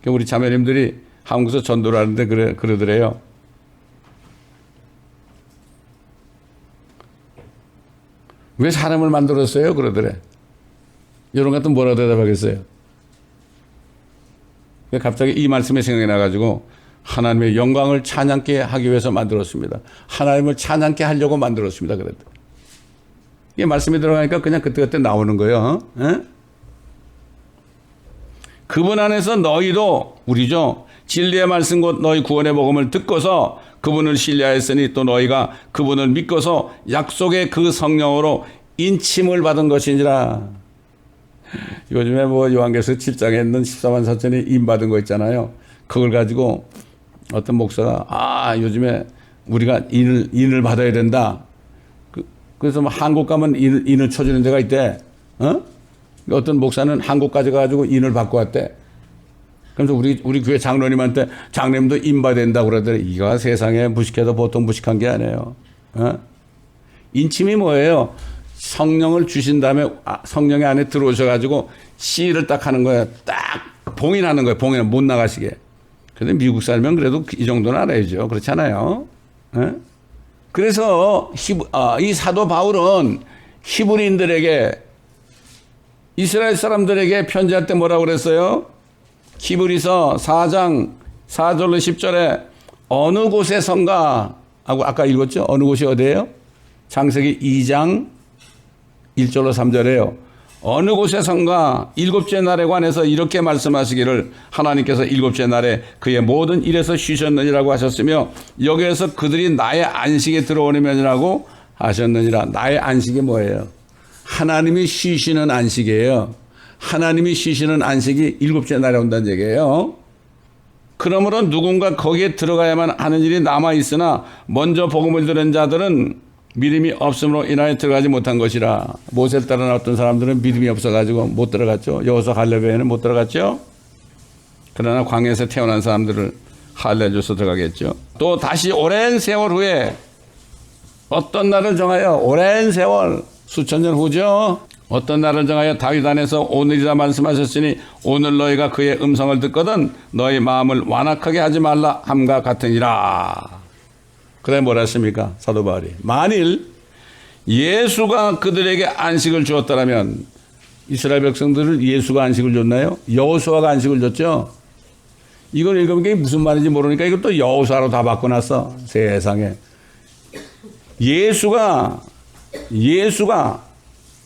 Speaker 1: 우리 자매님들이 한국에서 전도를 하는데 그러더래요. 왜 사람을 만들었어요? 그러더래. 이런 것도 뭐라 대답하겠어요? 갑자기 이 말씀이 생각이 나가지고 하나님의 영광을 찬양케 하기 위해서 만들었습니다. 하나님을 찬양케 하려고 만들었습니다. 그랬더니 이 말씀이 들어가니까 그냥 그때그때 나오는 거예요. 에? 그분 안에서 너희도 우리죠. 진리의 말씀 곧 너희 구원의 복음을 듣고서 그분을 신뢰하였으니 또 너희가 그분을 믿고서 약속의 그 성령으로 인침을 받은 것이니라. 요즘에 뭐 요한계시록 7장에 있는 14만 4천이 임 받은 거 있잖아요. 그걸 가지고 어떤 목사가 요즘에 우리가 인을 받아야 된다. 그래서 뭐 한국 가면 인을 쳐주는 데가 있대. 어떤 목사는 한국까지 가가지고 인을 받고 왔대. 그래서 우리 교회 장로님한테 장로님도 인 받아야 된다고 그러더니 이거 세상에 무식해도 보통 무식한 게 아니에요. 인침이 뭐예요? 성령을 주신 다음에 성령의 안에 들어오셔가지고 시를 딱 하는 거예요. 딱 봉인하는 거예요. 봉인 못 나가시게. 그런데 미국 살면 그래도 이 정도는 알아야죠. 그렇잖아요. 에? 그래서 이 사도 바울은 히브리인들에게 이스라엘 사람들에게 편지할 때 뭐라고 그랬어요? 히브리서 4장 4절로 10절에 어느 곳에 선가 하고 아까 읽었죠? 어느 곳이 어디예요? 창세기 2장 1절로 3절에요. 어느 곳에 선가 일곱째 날에 관해서 이렇게 말씀하시기를 하나님께서 일곱째 날에 그의 모든 일에서 쉬셨느니라고 하셨으며 여기에서 그들이 나의 안식에 들어오려면이라고 하셨느니라. 나의 안식이 뭐예요? 하나님이 쉬시는 안식이에요. 하나님이 쉬시는 안식이 일곱째 날에 온다는 얘기예요. 그러므로 누군가 거기에 들어가야만 하는 일이 남아있으나 먼저 복음을 들은 자들은 믿음이 없음으로 인하여 들어가지 못한 것이라. 모세를 따라 나왔던 사람들은 믿음이 없어가지고 못 들어갔죠. 여호수아 갈렙에는 못 들어갔죠. 그러나 광야에서 태어난 사람들을 할례줘서 들어가겠죠. 또 다시 오랜 세월 후에 어떤 날을 정하여 오랜 세월 수천 년 후죠. 어떤 날을 정하여 다윗 안에서 오늘이라 말씀하셨으니 오늘 너희가 그의 음성을 듣거든 너희 마음을 완악하게 하지 말라 함과 같으니라. 그래 뭐라 했습니까? 사도 바울이 만일 예수가 그들에게 안식을 주었다면 이스라엘 백성들을 예수가 안식을 줬나요? 여호수아가 안식을 줬죠. 이걸 읽으면 이게 무슨 말인지 모르니까 이것도 여호수아로 다 바꿔놨어. 세상에 예수가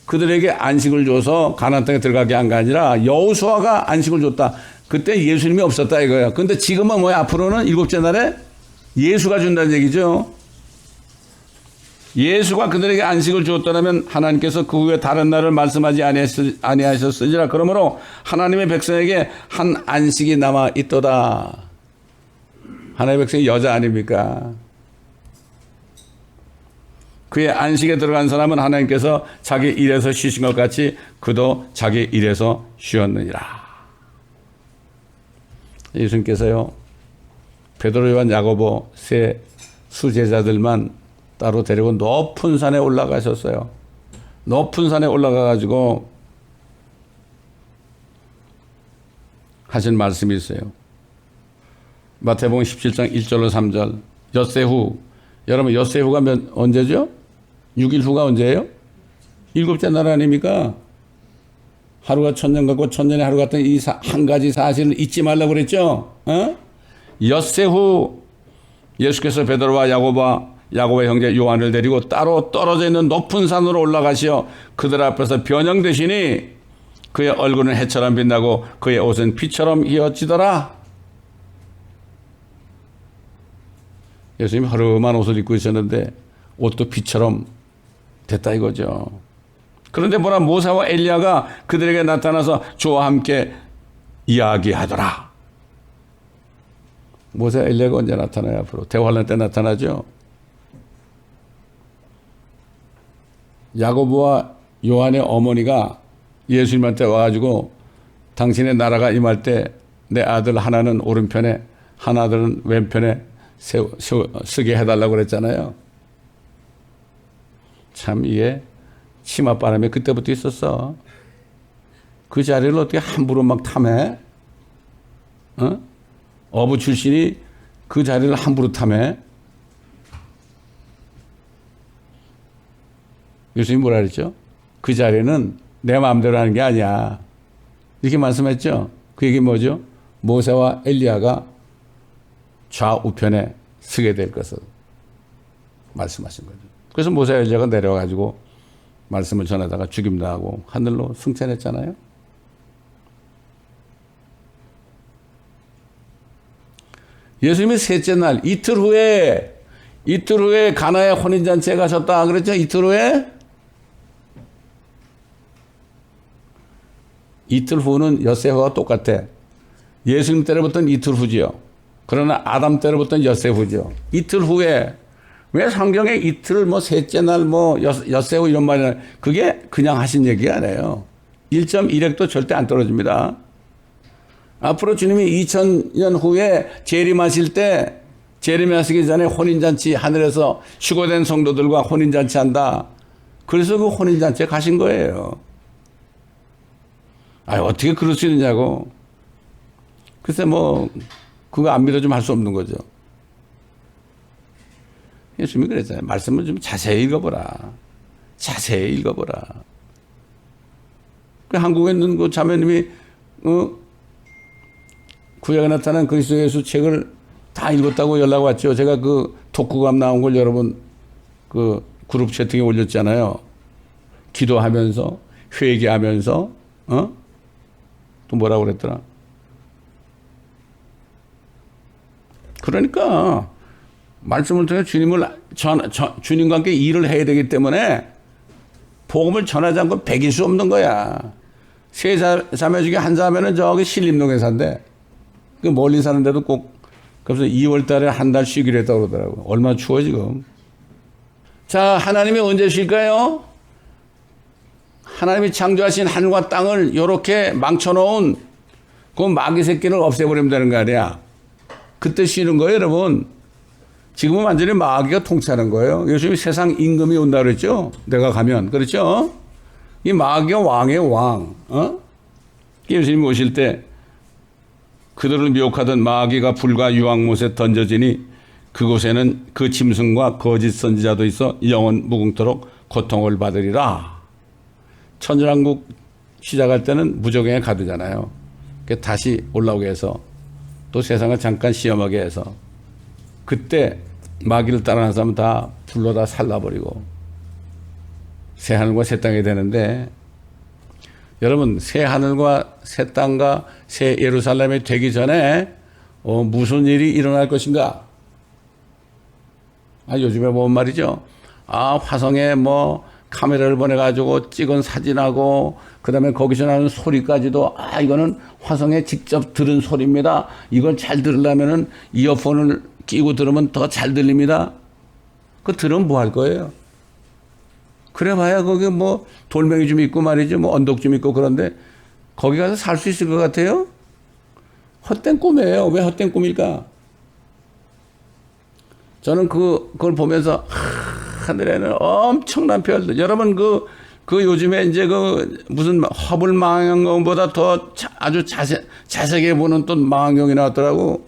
Speaker 1: 그들에게 안식을 줘서 가나안 땅에 들어가게 한 게 아니라 여호수아가 안식을 줬다. 그때 예수님이 없었다 이거예요. 근데 지금은 뭐야? 앞으로는 일곱째 날에 예수가 준다는 얘기죠. 예수가 그들에게 안식을 주었다면 하나님께서 그 후에 다른 날을 말씀하지 아니하셨으리라. 그러므로 하나님의 백성에게 한 안식이 남아 있도다. 하나님의 백성이 여자 아닙니까? 그의 안식에 들어간 사람은 하나님께서 자기 일에서 쉬신 것 같이 그도 자기 일에서 쉬었느니라. 예수님께서요, 베드로, 요한, 야고보 세 수제자들만 따로 데리고 높은 산에 올라가셨어요. 높은 산에 올라가가지고 하신 말씀이 있어요. 마태복음 17장 1절로 3절. 엿새 후. 여러분 엿새 후가 언제죠? 6일 후가 언제예요? 일곱째 날 아닙니까? 하루가 천년 같고 천년의 하루 같은 이 한 가지 사실을 잊지 말라고 그랬죠? 엿새 후 예수께서 베드로와 야고보의 형제 요한을 데리고 따로 떨어져 있는 높은 산으로 올라가시어 그들 앞에서 변형되시니 그의 얼굴은 해처럼 빛나고 그의 옷은 피처럼 휘어지더라. 예수님이 허름한 옷을 입고 있었는데 옷도 피처럼 됐다 이거죠. 그런데 뭐라 모세와 엘리야가 그들에게 나타나서 주와 함께 이야기하더라. 모세와 엘리야가 언제 나타나요? 앞으로 대환란 때 나타나죠. 야고보와 요한의 어머니가 예수님한테 와가지고 당신의 나라가 임할 때 내 아들 하나는 오른편에 하나들은 왼편에 쓰게 해달라고 그랬잖아요. 참 이게 치맛바람이 그때부터 있었어. 그 자리를 어떻게 함부로 막 탐해? 어부 출신이 그 자리를 함부로 탐해? 예수님이 뭐라 그랬죠? 그 자리는 내 마음대로 하는 게 아니야. 이렇게 말씀했죠. 그 얘기 뭐죠? 모세와 엘리야가 좌우편에 서게 될 것을 말씀하신 거죠. 그래서 모세와 엘리야가 내려와가지고 말씀을 전하다가 죽임당하고 하늘로 승천했잖아요. 예수님이 셋째 날 이틀 후에 가나의 혼인잔치에 가셨다 그랬죠. 이틀 후는 엿새 후와 똑같아. 예수님 때로부터는 이틀 후지요. 그러나 아담 때로부터는 엿새 후죠. 이틀 후에 왜 성경에 이틀 셋째 날 엿새 후 이런 말이나 그게 그냥 하신 얘기 아니에요. 1.1획도 절대 안 떨어집니다. 앞으로 주님이 2000년 후에 재림하실 때 재림하시기 전에 혼인잔치 하늘에서 휴거된 성도들과 혼인잔치 한다. 그래서 그 혼인잔치에 가신 거예요. 아, 어떻게 그럴 수 있느냐고. 글쎄, 뭐, 그거 안 믿어주면 할 수 없는 거죠. 예수님이 그랬잖아요. 말씀을 좀 자세히 읽어보라. 자세히 읽어보라. 그 한국에 있는 그 자매님이, 구약에 나타난 그리스도 예수 책을 다 읽었다고 연락 왔죠. 제가 그 독후감 나온 걸 여러분 그 그룹 채팅에 올렸잖아요. 기도하면서, 회개하면서, 또 뭐라고 그랬더라. 그러니까, 말씀을 통해 주님과 함께 일을 해야 되기 때문에 복음을 전하지 않고 배길 수 없는 거야. 세 자매 중에 한 자매는 저기 신림동에 산대. 그 멀리 사는데도 꼭, 그래서 2월 달에 한 달 쉬기로 했다고 그러더라고. 얼마나 추워, 지금. 자, 하나님이 언제 쉴까요? 하나님이 창조하신 하늘과 땅을 이렇게 망쳐놓은 그 마귀 새끼를 없애버리면 되는 거 아니야. 그때 쉬는 거예요, 여러분. 지금은 완전히 마귀가 통치하는 거예요. 요즘 세상 임금이 온다 그랬죠? 내가 가면. 그렇죠? 이 마귀가 왕이에요, 왕. 예수님이 오실 때 그들을 미혹하던 마귀가 불과 유황못에 던져지니 그곳에는 그 짐승과 거짓 선지자도 있어 영원 무궁토록 고통을 받으리라. 천연왕국 시작할 때는 무적행에 가두잖아요. 다시 올라오게 해서 또 세상을 잠깐 시험하게 해서 그때 마귀를 따라하는 사람은 다 불러다 살라버리고 새 하늘과 새 땅이 되는데, 여러분, 새 하늘과 새 땅과 새 예루살렘이 되기 전에 무슨 일이 일어날 것인가? 요즘에 보면 말이죠. 화성에 뭐 카메라를 보내가지고 찍은 사진하고 그다음에 거기서 나오는 소리까지도 이거는 화성에 직접 들은 소리입니다. 이걸 잘 들으려면은 이어폰을 끼고 들으면 더 잘 들립니다. 그 들으면 뭐 할 거예요? 그래 봐야 거기 뭐 돌멩이 좀 있고 말이죠. 뭐 언덕 좀 있고 그런데 거기 가서 살 수 있을 것 같아요? 헛된 꿈이에요. 왜 헛된 꿈일까? 저는 그걸 보면서 하늘에는 엄청난 별들. 여러분 그 요즘에 이제 그 무슨 허블 망원경보다 더 아주 자세하게 보는 또 망원경이 나왔더라고.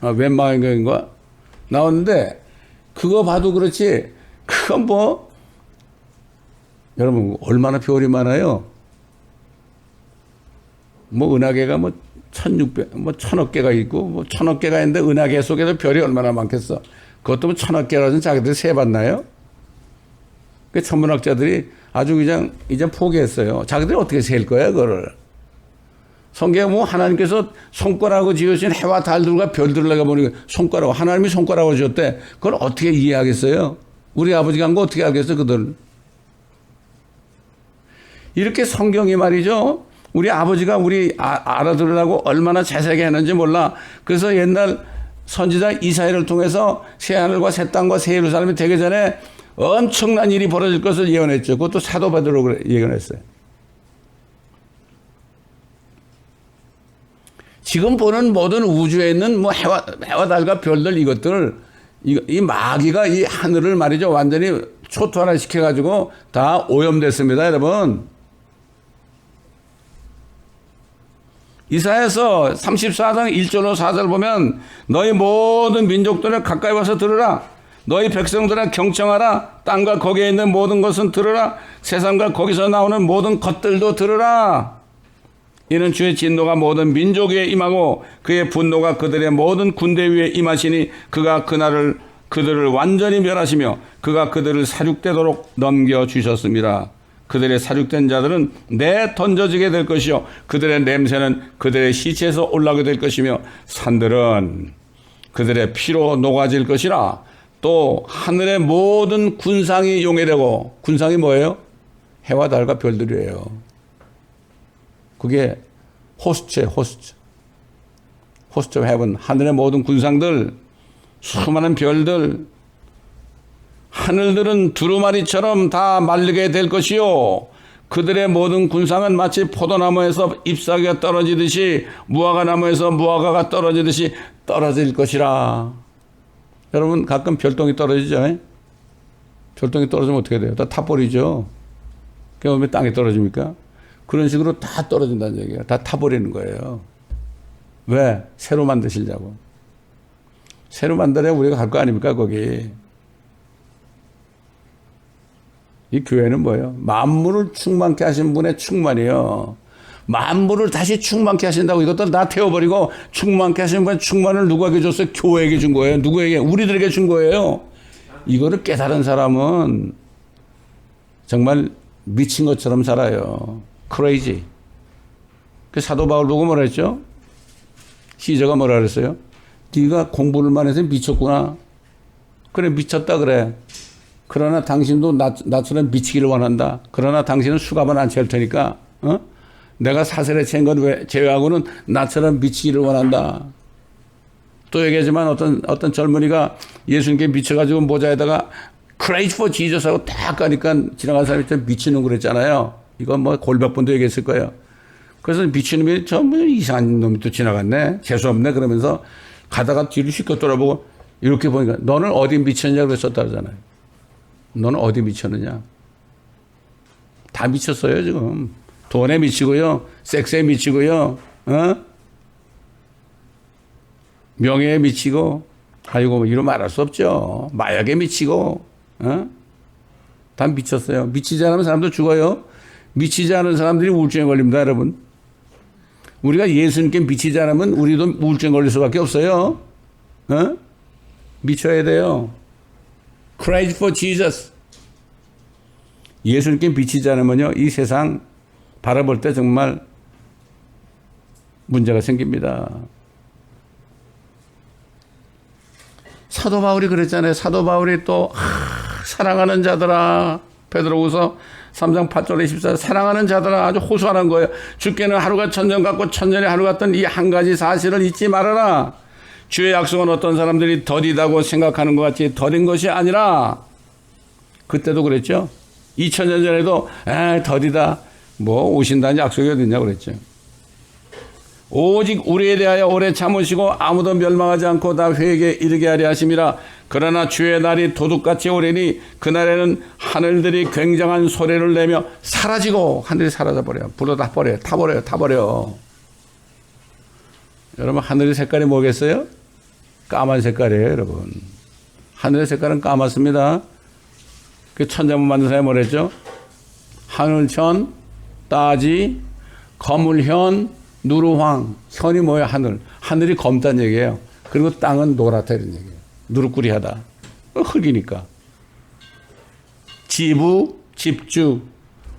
Speaker 1: 웬 망원경인가? 나왔는데 그거 봐도 그렇지. 그건 뭐 여러분 얼마나 별이 많아요. 뭐 은하계가 뭐 1600, 뭐 1000억 개가 있고 뭐 1000억 개가 있는데 은하계 속에도 별이 얼마나 많겠어. 그것도 뭐 1000억 개라는 자기들이 세봤나요? 그 천문학자들이 아주 그냥 이제 포기했어요. 자기들이 어떻게 셀 거야, 그거를. 성경에 뭐 하나님께서 손가락으로 지으신 해와 달들과 별들을 내가 보니 손가락, 하나님이 손가락으로 지었대. 그걸 어떻게 이해하겠어요? 우리 아버지가 한 거 어떻게 알겠어, 그들. 이렇게 성경이 말이죠. 우리 아버지가 우리 알아들으라고 얼마나 자세하게 했는지 몰라. 그래서 옛날 선지자 이사야를 통해서 새 하늘과 새 땅과 새 예루살렘이 되기 전에 엄청난 일이 벌어질 것을 예언했죠. 그것도 사도 바울로 예언했어요. 지금 보는 모든 우주에 있는 뭐 해와 달과 별들 이것들 이 마귀가 이 하늘을 말이죠 완전히 초토화를 시켜가지고 다 오염됐습니다, 여러분. 이사야서 34장 1절로 4절 보면 너희 모든 민족들을 가까이 와서 들으라. 너희 백성들아 경청하라. 땅과 거기에 있는 모든 것은 들으라. 세상과 거기서 나오는 모든 것들도 들으라. 이는 주의 진노가 모든 민족 위에 임하고 그의 분노가 그들의 모든 군대 위에 임하시니 그가 그들을 완전히 멸하시며 그가 그들을 사륙되도록 넘겨주셨습니다. 그들의 사륙된 자들은 던져지게 될 것이요 그들의 냄새는 그들의 시체에서 올라오게 될 것이며 산들은 그들의 피로 녹아질 것이라. 또 하늘의 모든 군상이 용해되고, 군상이 뭐예요? 해와 달과 별들이에요. 그게 호스트예요, 호스트. 호스트 오브 헤븐. 하늘의 모든 군상들, 수많은 별들, 하늘들은 두루마리처럼 다 말리게 될 것이요 그들의 모든 군상은 마치 포도나무에서 잎사귀가 떨어지듯이 무화과나무에서 무화과가 떨어지듯이 떨어질 것이라. 여러분 가끔 별똥이 떨어지죠? 별똥이 떨어지면 어떻게 돼요? 다 타버리죠. 그러면 땅에 떨어집니까? 그런 식으로 다 떨어진다는 얘기예요. 다 타버리는 거예요. 왜? 새로 만드시려고. 새로 만들어야 우리가 갈 거 아닙니까, 거기. 이 교회는 뭐예요? 만물을 충만케 하신 분의 충만이요. 만물을 다시 충만케 하신다고 이것도 다 태워버리고 충만케 하신 분의 충만을 누구에게 줬어요? 교회에게 준 거예요. 누구에게? 우리들에게 준 거예요. 이거를 깨달은 사람은 정말 미친 것처럼 살아요. 크레이지. 그 사도 바울 보고 뭐라 했죠? 시저가 뭐라 그랬어요? 네가 공부를만 해서 미쳤구나. 그래, 미쳤다 그래. 그러나 당신도 나처럼 미치기를 원한다. 그러나 당신은 수갑은 안 채울 테니까, 내가 사슬에 챈 것 제외하고는 나처럼 미치기를 원한다. 또 얘기하지만 어떤 젊은이가 예수님께 미쳐가지고 모자에다가 Crazy for Jesus 하고 딱 가니까 지나간 사람이 좀 미치는 그랬잖아요. 이건 뭐 골몇 번도 얘기했을 거예요. 그래서 미치는 전부 이상한 놈이 또 지나갔네. 재수없네. 그러면서 가다가 뒤를 휙 돌아보고 이렇게 보니까 너는 어디 미쳤냐고 그랬었다 그러잖아요. 너는 어디 미쳤느냐? 다 미쳤어요, 지금. 돈에 미치고요. 섹스에 미치고요. 명예에 미치고. 아이고, 뭐 이런 말할 수 없죠. 마약에 미치고. 다 미쳤어요. 미치지 않으면 사람도 죽어요. 미치지 않은 사람들이 우울증에 걸립니다, 여러분. 우리가 예수님께 미치지 않으면 우리도 우울증 걸릴 수밖에 없어요. 미쳐야 돼요. Crazy for Jesus. 예수님께 미치지 않으면요, 이 세상 바라볼 때 정말 문제가 생깁니다. 사도 바울이 그랬잖아요. 사도 바울이 또 사랑하는 자들아, 베드로후서 3장 8절에 14절, 사랑하는 자들아, 아주 호소하는 거예요. 주께는 하루가 천년 같고 천년이 하루 같던 이 한 가지 사실을 잊지 말아라. 주의 약속은 어떤 사람들이 더디다고 생각하는 것 같이 더딘 것이 아니라, 그때도 그랬죠. 2000년 전에도 더디다, 뭐 오신다는 약속이 어딨냐고 그랬죠. 오직 우리에 대하여 오래 참으시고 아무도 멸망하지 않고 다 회개에 이르게 하려 하심이라. 그러나 주의 날이 도둑같이 오리니 그날에는 하늘들이 굉장한 소리를 내며 사라지고, 하늘이 사라져버려요. 불어 다 버려요. 타버려요. 여러분, 하늘의 색깔이 뭐겠어요? 까만 색깔이에요, 여러분. 하늘의 색깔은 까맣습니다. 그 천장문 만든 사람이 뭐랬죠? 하늘천, 따지, 거물현, 누르황. 현이 뭐예요? 하늘. 하늘이 검다는 얘기예요. 그리고 땅은 노랗다 이런 얘기예요. 누르꾸리하다. 흙이니까. 지부, 집주,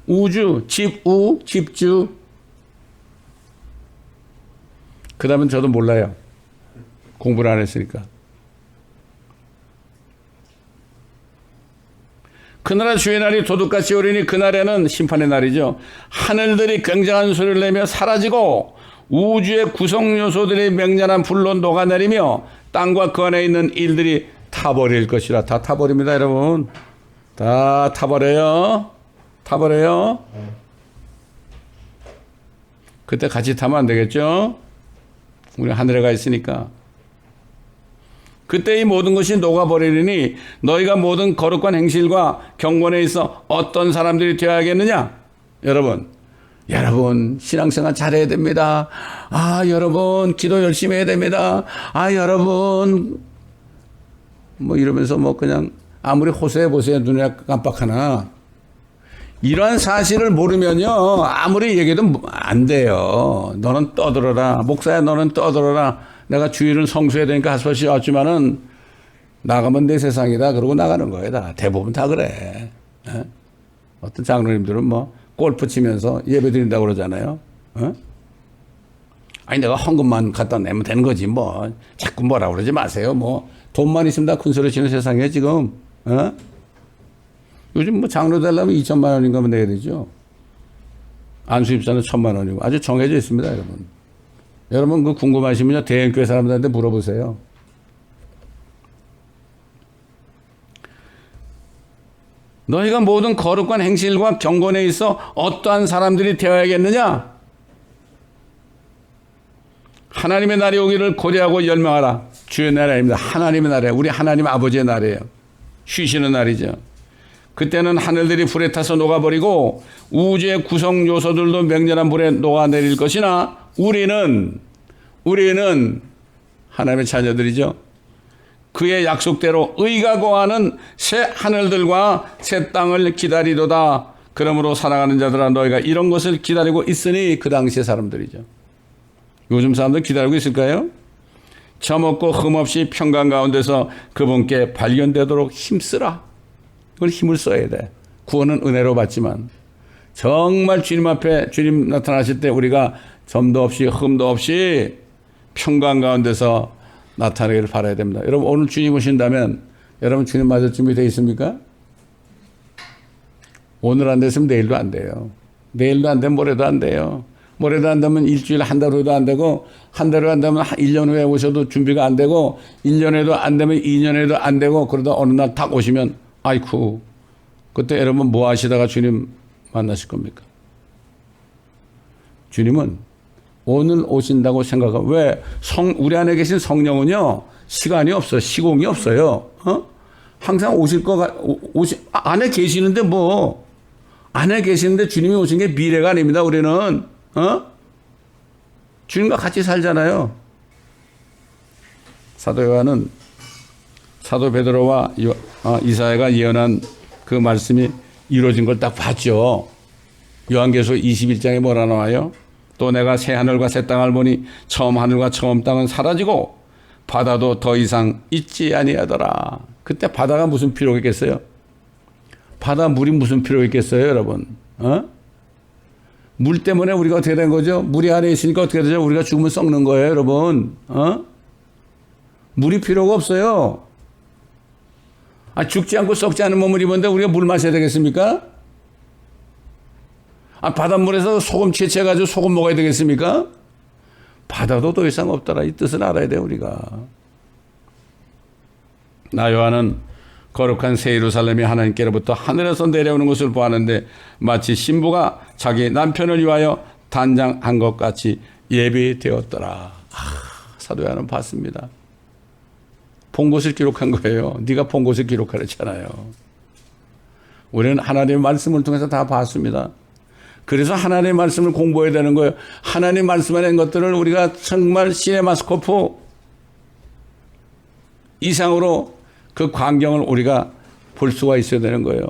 Speaker 1: 우주, 집우, 집주. 그 다음은 저도 몰라요. 공부를 안 했으니까. 그날은 주의 날이 도둑같이 오리니 그날에는 심판의 날이죠. 하늘들이 굉장한 소리를 내며 사라지고 우주의 구성 요소들이 맹렬한 불로 녹아내리며 땅과 그 안에 있는 일들이 타버릴 것이라. 다 타버립니다, 여러분. 다 타버려요. 그때 같이 타면 안 되겠죠? 우리 하늘에 가 있으니까. 그때 이 모든 것이 녹아버리니 너희가 모든 거룩한 행실과 경건에 있어 어떤 사람들이 되어야겠느냐? 여러분 신앙생활 잘해야 됩니다. 여러분 기도 열심히 해야 됩니다. 여러분 뭐 이러면서 뭐 그냥 아무리 호소해 보세요. 눈에 깜빡하나. 이러한 사실을 모르면요, 아무리 얘기해도 안 돼요. 너는 떠들어라. 목사야, 너는 떠들어라. 내가 주일은 성수해야 되니까 할 수 없이 왔지만은 나가면 내 세상이다. 그러고 나가는 거예요. 다. 대부분 다 그래. 어떤 장로님들은 뭐 골프 치면서 예배 드린다고 그러잖아요. 아니, 내가 헌금만 갖다 내면 되는 거지. 뭐. 자꾸 뭐라 그러지 마세요. 뭐. 돈만 있으면 다 큰 소리 치는 세상이에요, 지금. 요즘 뭐 장로 되려면 2천만 원인가면 내야 되죠. 안수입사는 1,000만 원이고. 아주 정해져 있습니다, 여러분. 여러분, 그 궁금하시면요, 대형교회 사람들한테 물어보세요. 너희가 모든 거룩한 행실과 경건에 있어 어떠한 사람들이 되어야겠느냐? 하나님의 날이 오기를 고대하고 열망하라. 주의 날이 아닙니다. 하나님의 날이에요. 우리 하나님 아버지의 날이에요. 쉬시는 날이죠. 그때는 하늘들이 불에 타서 녹아버리고 우주의 구성 요소들도 맹렬한 불에 녹아내릴 것이나 우리는 하나님의 자녀들이죠. 그의 약속대로 의가 거하는 새 하늘들과 새 땅을 기다리도다. 그러므로 사랑하는 자들아 너희가 이런 것을 기다리고 있으니 그 당시의 사람들이죠. 요즘 사람들 기다리고 있을까요? 처먹고 흠없이 평강 가운데서 그분께 발견되도록 힘쓰라. 이걸 힘을 써야 돼. 구원은 은혜로 받지만 정말 주님 앞에 주님 나타나실 때 우리가 점도 없이 흠도 없이 평강 가운데서 나타나기를 바라야 됩니다. 여러분 오늘 주님 오신다면 여러분 주님 맞을 준비되어 있습니까? 오늘 안 됐으면 내일도 안 돼요. 내일도 안 되면 모레도 안 돼요. 모레도 안 되면 일주일 한 달 후에도 안 되고 한 달 후에 안 되면 1년 후에 오셔도 준비가 안 되고 1년 후에도 안 되면 2년 후에도 안 되고 그러다 어느 날 딱 오시면 아이쿠 그때 여러분 뭐 하시다가 주님 만나실 겁니까? 주님은 오늘 오신다고 생각하고 왜 우리 안에 계신 성령은요 시간이 없어요. 시공이 없어요. 항상 오실 안에 계시는데 뭐 안에 계시는데 주님이 오신 게 미래가 아닙니다. 우리는 주님과 같이 살잖아요. 사도 요한은 사도 베드로와 이사야가 예언한 그 말씀이 이루어진 걸 딱 봤죠. 요한계시록 21장에 뭐라 나와요? 또 내가 새 하늘과 새 땅을 보니 처음 하늘과 처음 땅은 사라지고 바다도 더 이상 있지 아니하더라. 그때 바다가 무슨 필요가 있겠어요? 바다 물이 무슨 필요가 있겠어요, 여러분? 물 때문에 우리가 어떻게 된 거죠? 물이 안에 있으니까 어떻게 되죠? 우리가 죽으면 썩는 거예요, 여러분. 물이 필요가 없어요. 죽지 않고 썩지 않은 몸을 입었는데 우리가 물 마셔야 되겠습니까? 바닷물에서 소금 채취해가지고 소금 먹어야 되겠습니까? 바다도 더 이상 없더라. 이 뜻을 알아야 돼요, 우리가. 나 요한은 거룩한 새 예루살렘이 하나님께로부터 하늘에서 내려오는 것을 보았는데 마치 신부가 자기 남편을 위하여 단장한 것 같이 예비되었더라. 사도 요한은 봤습니다. 본 것을 기록한 거예요. 네가 본 것을 기록하랬잖아요. 우리는 하나님의 말씀을 통해서 다 봤습니다. 그래서 하나님의 말씀을 공부해야 되는 거예요. 하나님 말씀에 낸 것들을 우리가 정말 시네마스코프 이상으로 그 광경을 우리가 볼 수가 있어야 되는 거예요.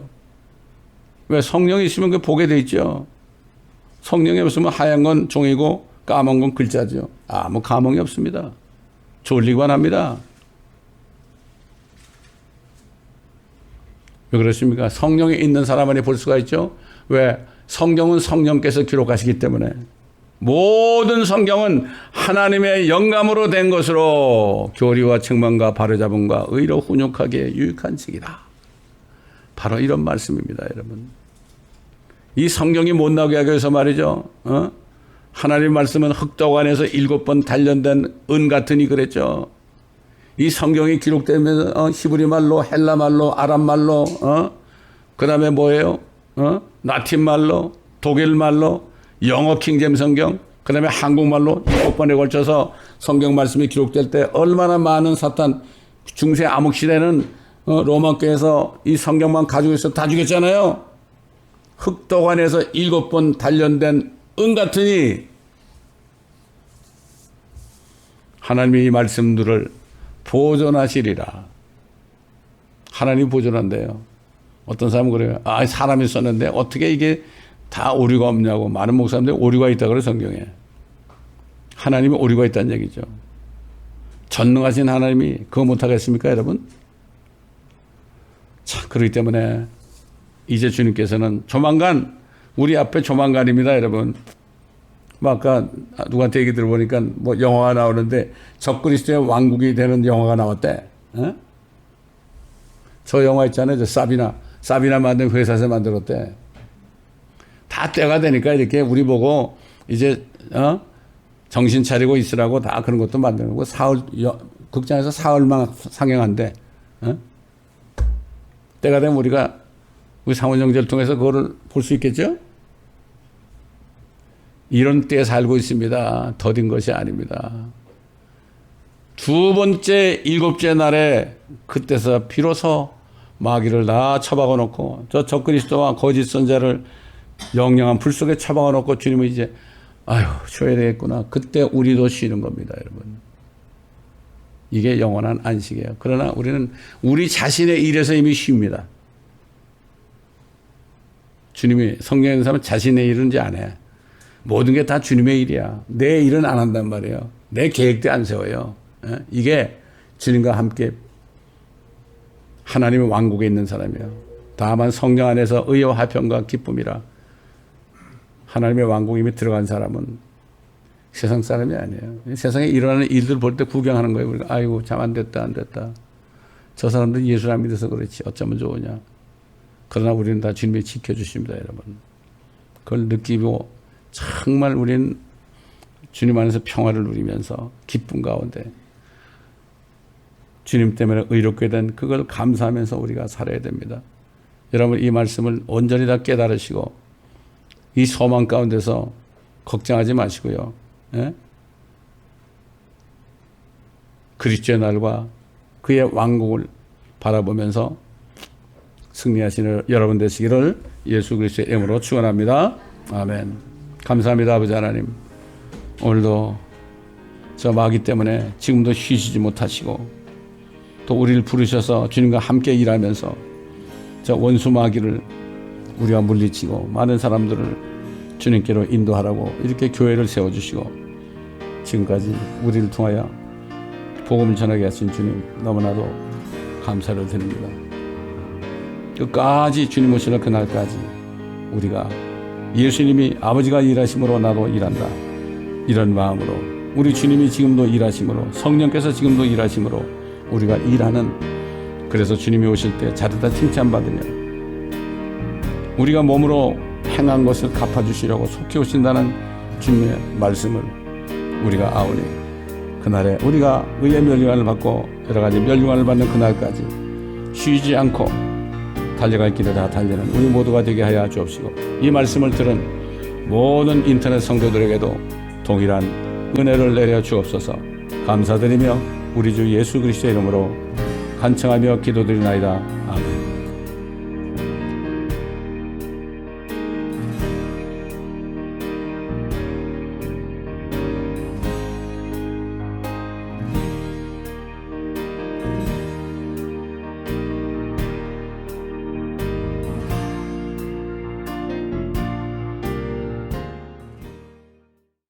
Speaker 1: 왜? 성령이 있으면 그 보게 돼 있죠. 성령이 없으면 하얀 건 종이고 까만 건 글자죠. 아무 감흥이 없습니다. 졸리기만 합니다. 왜 그렇습니까? 성령이 있는 사람만이 볼 수가 있죠. 왜? 성경은 성령께서 기록하시기 때문에 모든 성경은 하나님의 영감으로 된 것으로 교리와 책망과 바로잡음과 의로 훈육하기에 유익한 책이다. 바로 이런 말씀입니다, 여러분. 이 성경이 못 나오게 하기 위해서 말이죠. 하나님 말씀은 흑도관에서 7번 단련된 은 같으니 그랬죠. 이 성경이 기록되면서 히브리 말로, 헬라 말로, 아람 말로, 그 다음에 뭐예요? 라틴 말로, 독일 말로, 영어 킹잼 성경, 그 다음에 한국말로 7번에 걸쳐서 성경 말씀이 기록될 때 얼마나 많은 사탄, 중세 암흑 시대는 로마교에서 이 성경만 가지고 있어 다 죽였잖아요. 흑도관에서 7번 단련된 은 같으니 하나님이 이 말씀들을 보존하시리라. 하나님이 보존한대요. 어떤 사람은 그래요. 사람이 썼는데 어떻게 이게 다 오류가 없냐고. 많은 목사님들이 오류가 있다고 그래요, 성경에. 하나님이 오류가 있다는 얘기죠. 전능하신 하나님이 그거 못하겠습니까, 여러분? 자, 그렇기 때문에 이제 주님께서는 조만간, 우리 앞에 조만간입니다, 여러분. 아까 누구한테 얘기 들어보니까 뭐 영화가 나오는데 적그리스도의 왕국이 되는 영화가 나왔대. 저 영화 있잖아요. 저 사비나 만든 회사에서 만들었대. 다 때가 되니까 이렇게 우리 보고 이제 정신 차리고 있으라고 다 그런 것도 만드는 거고 극장에서 사흘만 상영한대. 때가 되면 우리가 우리 상원 형제를 통해서 그거를 볼 수 있겠죠? 이런 때에 살고 있습니다. 더딘 것이 아닙니다. 두 번째 7째 날에 그때서 비로소 마귀를 다 처박아 놓고 저 적그리스도와 거짓 선자를 영영한 불 속에 처박아 놓고 주님은 이제 아유 쉬어야 되겠구나. 그때 우리도 쉬는 겁니다, 여러분. 이게 영원한 안식이에요. 그러나 우리는 우리 자신의 일에서 이미 쉽니다. 주님이 성경에 있는 사람은 자신의 일은 이제 안 해. 모든 게 다 주님의 일이야. 내 일은 안 한단 말이에요. 내 계획도 안 세워요. 이게 주님과 함께 하나님의 왕국에 있는 사람이에요. 다만 성령 안에서 의와 화평과 기쁨이라 하나님의 왕국에 이미 들어간 사람은 세상 사람이 아니에요. 세상에 일어나는 일들 볼 때 구경하는 거예요. 우리가 아이고 참 안 됐다 안 됐다. 저 사람들은 예수를 안 믿어서 그렇지 어쩌면 좋으냐. 그러나 우리는 다 주님이 지켜주십니다, 여러분. 그걸 느끼고 정말 우리는 주님 안에서 평화를 누리면서 기쁨 가운데 주님 때문에 의롭게 된 그걸 감사하면서 우리가 살아야 됩니다. 여러분 이 말씀을 온전히 다 깨달으시고 이 소망 가운데서 걱정하지 마시고요. 예? 그리스도의 날과 그의 왕국을 바라보면서 승리하시는 여러분 되시기를 예수 그리스도의 이름으로 축원합니다. 아멘. 감사합니다, 아버지 하나님. 오늘도 저 마귀 때문에 지금도 쉬시지 못하시고 또 우리를 부르셔서 주님과 함께 일하면서 저 원수 마귀를 우리가 물리치고 많은 사람들을 주님께로 인도하라고 이렇게 교회를 세워주시고 지금까지 우리를 통하여 복음을 전하게 하신 주님 너무나도 감사를 드립니다. 끝까지 주님 오시는 그날까지 우리가 예수님이 아버지가 일하심으로 나도 일한다 이런 마음으로 우리 주님이 지금도 일하심으로 성령께서 지금도 일하심으로 우리가 일하는 그래서 주님이 오실 때 자르다 칭찬받으며 우리가 몸으로 행한 것을 갚아주시려고 속히 오신다는 주님의 말씀을 우리가 아오니 그날에 우리가 의의 멸류관을 받고 여러 가지 멸류관을 받는 그날까지 쉬지 않고 달려갈 길을 다 달리는 우리 모두가 되게 하여 주옵시고 이 말씀을 들은 모든 인터넷 성도들에게도 동일한 은혜를 내려 주옵소서. 감사드리며 우리 주 예수 그리스도의 이름으로 간청하며 기도드리나이다. 아멘.